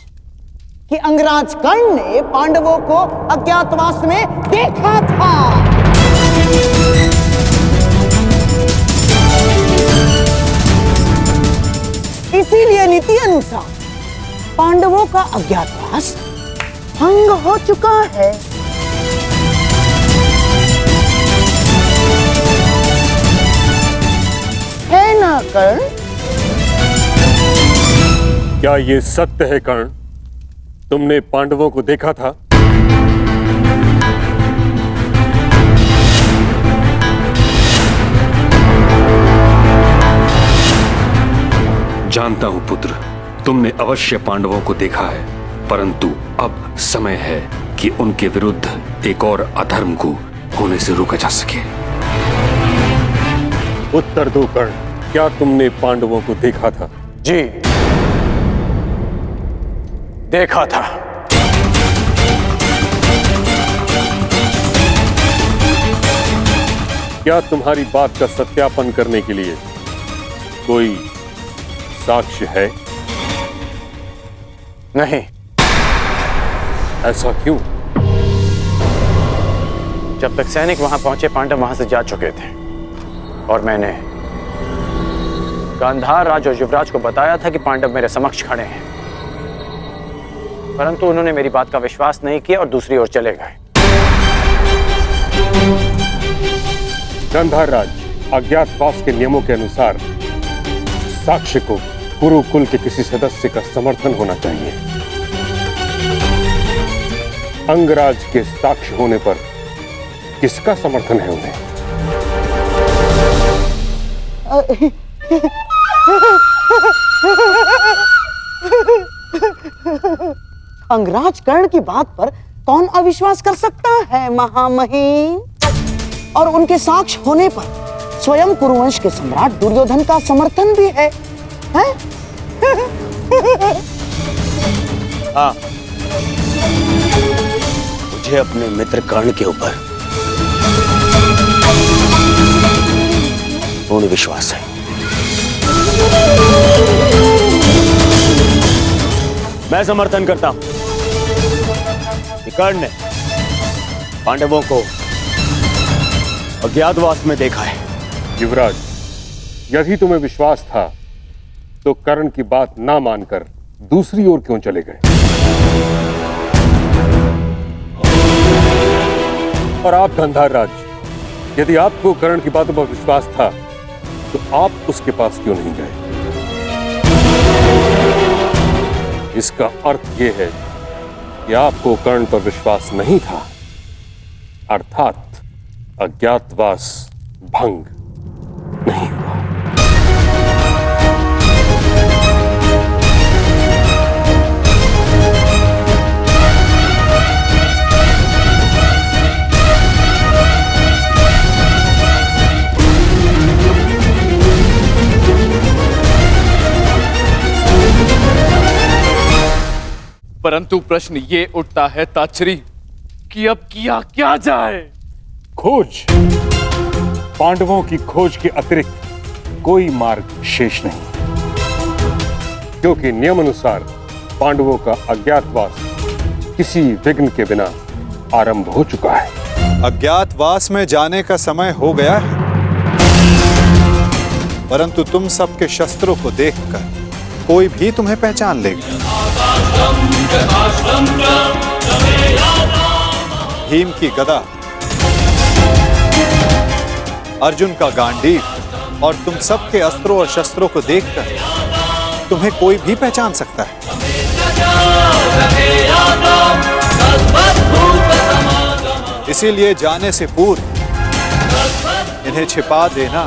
कि अंगराज कर्ण ने पांडवों को अज्ञातवास में देखा था। इसीलिए नीति अनुसार पांडवों का अज्ञातवास भंग हो चुका है। है ना कर्ण? क्या ये सत्य है कर्ण? तुमने पांडवों को देखा था? जानता हूं पुत्र, तुमने अवश्य पांडवों को देखा है, परंतु अब समय है कि उनके विरुद्ध एक और अधर्म को होने से रोका जा सके। उत्तर दो कर्ण, क्या तुमने पांडवों को देखा था? जी, देखा था। क्या तुम्हारी बात का सत्यापन करने के लिए कोई साक्ष्य है? नहीं। ऐसा क्यों? जब तक सैनिक वहां पहुंचे, पांडव वहां से जा चुके थे और मैंने गांधार राज और युवराज को बताया था कि पांडव मेरे समक्ष खड़े हैं, परंतु उन्होंने मेरी बात का विश्वास नहीं किया और दूसरी ओर चले गए। गांधार राज, अज्ञातवास के नियमों के अनुसार साक्ष्य को कुरुकुल के किसी सदस्य का समर्थन होना चाहिए। अंगराज के साक्ष्य होने पर किसका समर्थन है उन्हें? अंगराज कर्ण की बात पर कौन अविश्वास कर सकता है महामहिम? और उनके साक्ष्य होने पर स्वयं कुरुवंश के सम्राट दुर्योधन का समर्थन भी है। हाँ, मुझे अपने मित्र कर्ण के ऊपर पूर्ण विश्वास है। मैं समर्थन करता हूं कि कर्ण ने पांडवों को अज्ञातवास में देखा है। युवराज, यदि तुम्हें विश्वास था तो कर्ण की बात ना मानकर दूसरी ओर क्यों चले गए? और आप गंधार राज, यदि आपको कर्ण की बातों पर विश्वास था तो आप उसके पास क्यों नहीं गए? इसका अर्थ यह है कि आपको कर्ण पर विश्वास नहीं था, अर्थात अज्ञातवास भंग नहीं हुआ। परंतु प्रश्न ये उठता है ताचरी कि अब किया क्या जाए? खोज, पांडवों की खोज के अतिरिक्त कोई मार्ग शेष नहीं, क्योंकि नियम अनुसार पांडवों का अज्ञातवास किसी विघ्न के बिना आरंभ हो चुका है। अज्ञातवास में जाने का समय हो गया है, परंतु तुम सबके शस्त्रों को देखकर कोई भी तुम्हें पहचान लेगा। भीम की गदा, अर्जुन का गांडीव और तुम सबके अस्त्रों और शस्त्रों को देखकर तुम्हें कोई भी पहचान सकता है। इसीलिए जाने से पूर्व इन्हें छिपा देना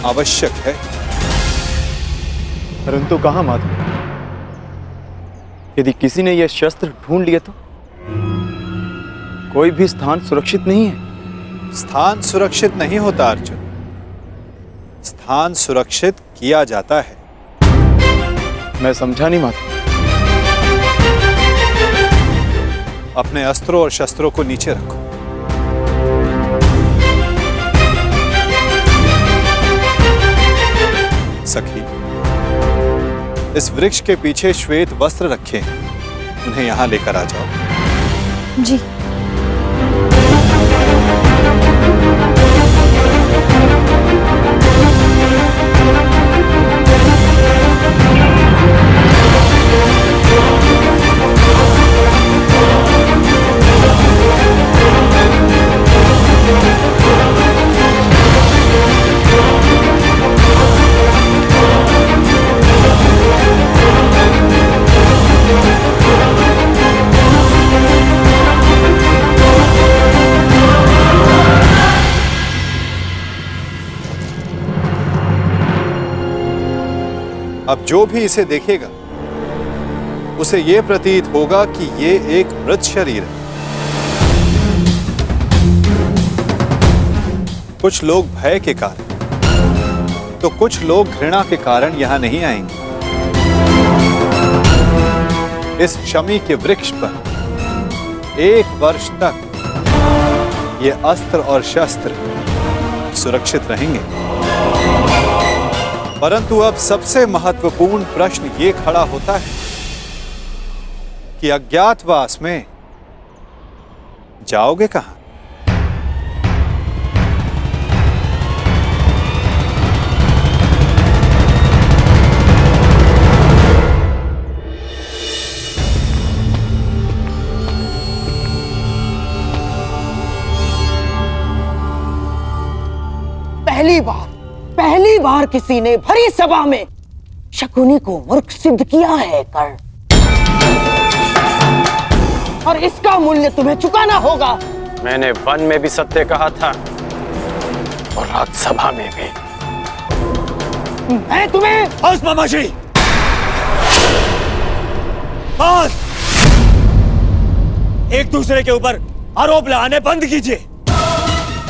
आवश्यक है। परंतु कहां माधव? यदि किसी ने यह शस्त्र ढूंढ लिए तो? कोई भी स्थान सुरक्षित नहीं है। स्थान सुरक्षित नहीं होता अर्जुन, स्थान सुरक्षित किया जाता है। मैं समझा नहीं माधव। अपने अस्त्रों और शस्त्रों को नीचे रखो। सखी, इस वृक्ष के पीछे श्वेत वस्त्र रखे हैं, उन्हें यहां लेकर आ जाओ। जी। अब जो भी इसे देखेगा उसे यह प्रतीत होगा कि ये एक मृत शरीर है। कुछ लोग भय के कारण तो कुछ लोग घृणा के कारण यहां नहीं आएंगे। इस शमी के वृक्ष पर 1 वर्ष तक ये अस्त्र और शस्त्र सुरक्षित रहेंगे। परंतु अब सबसे महत्वपूर्ण प्रश्न ये खड़ा होता है कि अज्ञातवास में जाओगे कहां? पहली बार किसी ने भरी सभा में शकुनी को मूर्ख सिद्ध किया है कर्ण, और इसका मूल्य तुम्हें चुकाना होगा। मैंने वन में भी सत्य कहा था और राजसभा में भी। मैं तुम्हें बस मामाजी, बस एक दूसरे के ऊपर आरोप लगाने बंद कीजिए।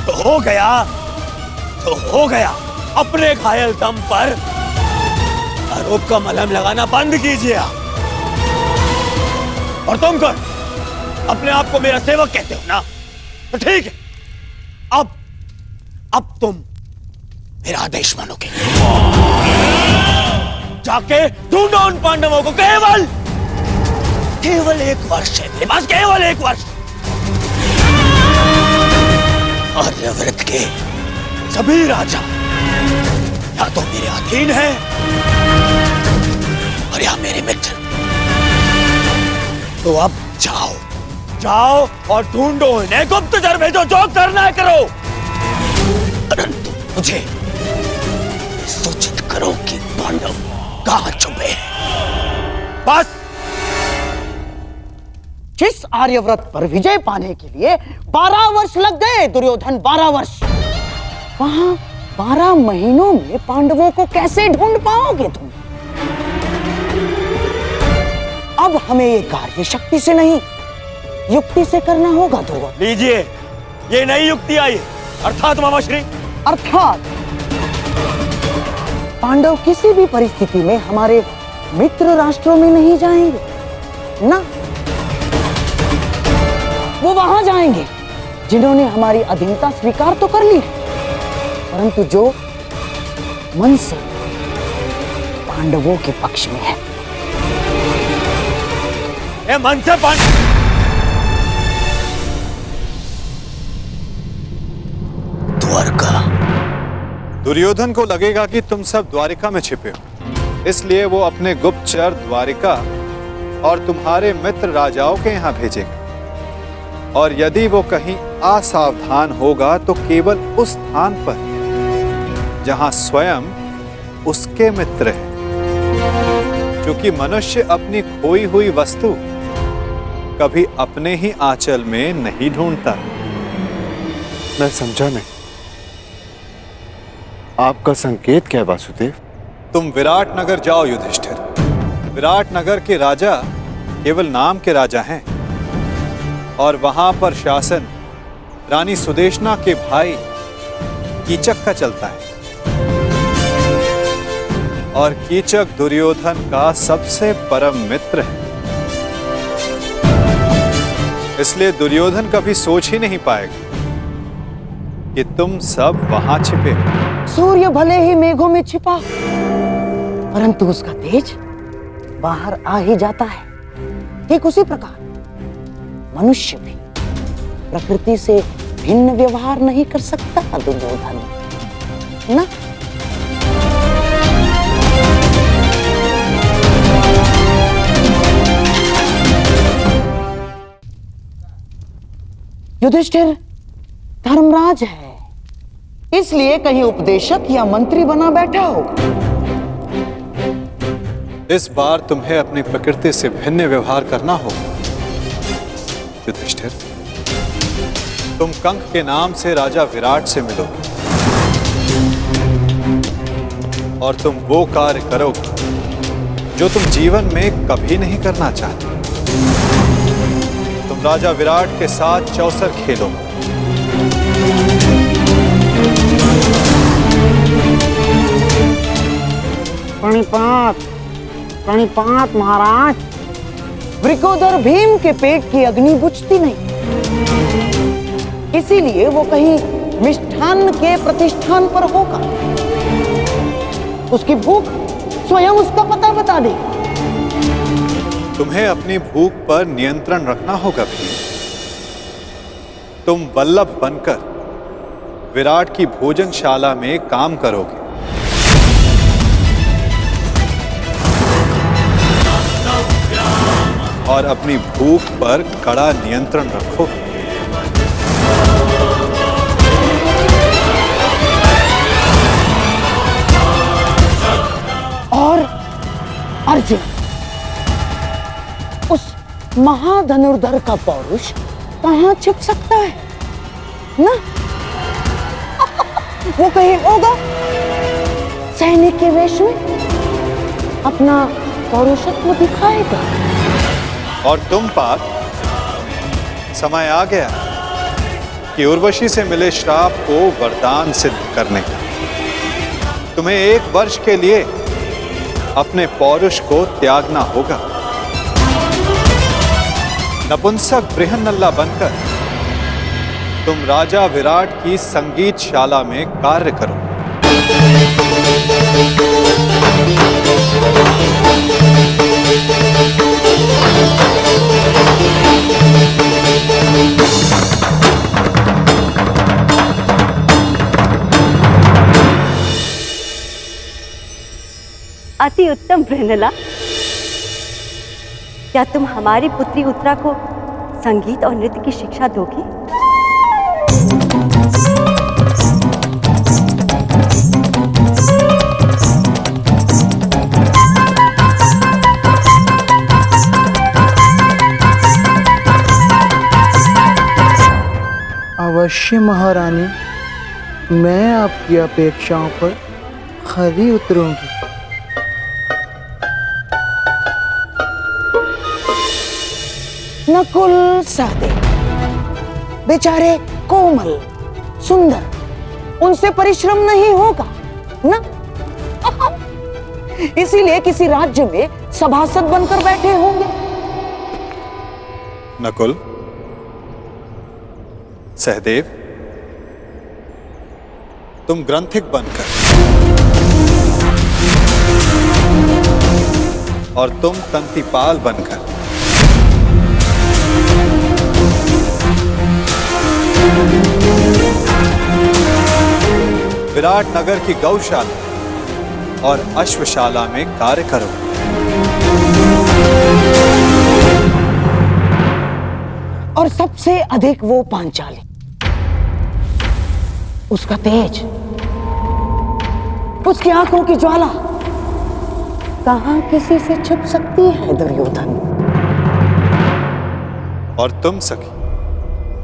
तो हो गया, अपने घायल दम पर कोप का मलहम लगाना बंद कीजिए आप। और तुम कौन? अपने आप को मेरा सेवक कहते हो ना? तो ठीक है, अब तुम मेरा आदेश मानोगे। जाके ढूंढो उन पांडवों को। केवल 1 वर्ष है मेरे पास, केवल 1 वर्ष। आर्यव्रत के सभी राजा या तो मेरे अधीन हैं और या मेरे मित्र। तो अब जाओ और ढूंढो इन्हें, गुप्तचर भेजो, जो करना है करो। परंतु मुझे सूचित करो कि पांडव कहां छुपे हैं। बस। जिस आर्यव्रत पर विजय पाने के लिए 12 वर्ष लग गए दुर्योधन, 12 वर्ष, वहां 12 महीनों में पांडवों को कैसे ढूंढ पाओगे तुम? अब हमें ये कार्य शक्ति से नहीं, युक्ति से करना होगा दुर्योधन। लीजिए, ये नई युक्ति आई, अर्थात मामाश्री। अर्थात पांडव किसी भी परिस्थिति में हमारे मित्र राष्ट्रों में नहीं जाएंगे ना। वो वहां जाएंगे जिन्होंने हमारी अधीनता स्वीकार तो कर ली, परंतु जो मन से पांडवों के पक्ष में है। मन से द्वारका। दुर्योधन को लगेगा कि तुम सब द्वारिका में छिपे हो, इसलिए वो अपने गुप्तचर द्वारिका और तुम्हारे मित्र राजाओं के यहां भेजेगा। और यदि वो कहीं असावधान होगा तो केवल उस स्थान पर जहां स्वयं उसके मित्र हैं, क्योंकि मनुष्य अपनी खोई हुई वस्तु कभी अपने ही आंचल में नहीं ढूंढता। मैं समझा नहीं, आपका संकेत क्या है वासुदेव? तुम विराट नगर जाओ युधिष्ठिर। विराट नगर के राजा केवल नाम के राजा हैं और वहां पर शासन रानी सुदेशना के भाई कीचक का चलता है। और कीचक दुर्योधन का सबसे परम मित्र है, इसलिए दुर्योधन कभी सोच ही नहीं पाएगा कि तुम सब वहां छिपे। सूर्य भले ही मेघों में छिपा, परंतु उसका तेज बाहर आ ही जाता है। ठीक उसी प्रकार मनुष्य भी प्रकृति से भिन्न व्यवहार नहीं कर सकता दुर्योधन, ना? युधिष्ठिर धर्मराज है, इसलिए कहीं उपदेशक या मंत्री बना बैठा होगा। इस बार तुम्हें अपनी प्रकृति से भिन्न व्यवहार करना होगा युधिष्ठिर। तुम कंक के नाम से राजा विराट से मिलोगे और तुम वो कार्य करोगे जो तुम जीवन में कभी नहीं करना चाहते। तुम राजा विराट के साथ चौसर खेलोगे। प्रणिपात महाराज। वृकोदर भीम के पेट की अग्नि बुझती नहीं, इसीलिए वो कहीं मिष्ठान्न के प्रतिष्ठान पर होगा। उसकी भूख स्वयं उसका पता बता दे। तुम्हें अपनी भूख पर नियंत्रण रखना होगा भीम। तुम वल्लभ बनकर विराट की भोजनशाला में काम करोगे और अपनी भूख पर कड़ा नियंत्रण रखोगे। और अर्जुन, उस महाधनुर्धर का पौरुष कहां छिप सकता है ना? वो कहीं होगा सैनिक के वेश में अपना पौरुषत्व दिखाएगा। और तुम पार्थ, समय आ गया कि उर्वशी से मिले श्राप को वरदान सिद्ध करने का। तुम्हें 1 वर्ष के लिए अपने पौरुष को त्यागना होगा। नपुंसक बृहन्नल्ला बनकर तुम राजा विराट की संगीतशाला में कार्य करो। अति उत्तम बृहन्नल्ला, क्या तुम हमारी पुत्री उत्तरा को संगीत और नृत्य की शिक्षा दोगी? अवश्य महारानी, मैं आपकी अपेक्षाओं पर खरी उतरूंगी। नकुल सहदेव बेचारे कोमल सुंदर, उनसे परिश्रम नहीं होगा ना? इसीलिए किसी राज्य में सभासद बनकर बैठे होंगे। नकुल, सहदेव, तुम ग्रंथिक बनकर और तुम तंतिपाल बनकर विराट नगर की गौशाला और अश्वशाला में कार्य करो। और सबसे अधिक वो पांचाली, उसका तेज, उसकी आंखों की ज्वाला कहां किसी से छिप सकती है दुर्योधन? और तुम सखी,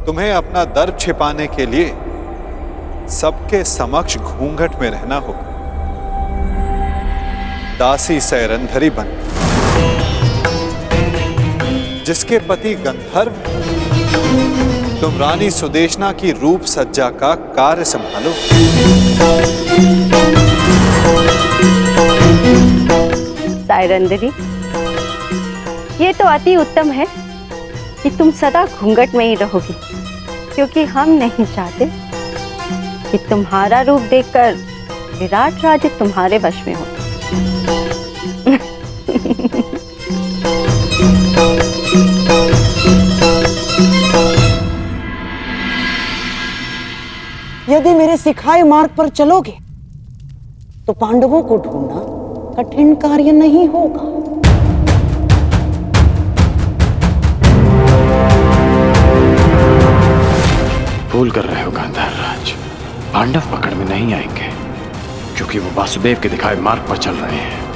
तुम्हें अपना दर्प छिपाने के लिए सबके समक्ष घूंघट में रहना होगा। दासी सैरंधरी बन, जिसके पति गंधर्व, तुम रानी सुदेशना की रूप सज्जा का कार्य संभालो। सैरंधरी, ये तो अति उत्तम है कि तुम सदा घूंघट में ही रहोगी, क्योंकि हम नहीं चाहते कि तुम्हारा रूप देखकर विराट राज्य तुम्हारे वश में हो। यदि मेरे सिखाए मार्ग पर चलोगे तो पांडवों को ढूंढना कठिन कार्य नहीं होगा। भूल कर रहे हो गांधार राज, पांडव पकड़ में नहीं आएंगे, क्योंकि वो वासुदेव के दिखाए मार्ग पर चल रहे हैं।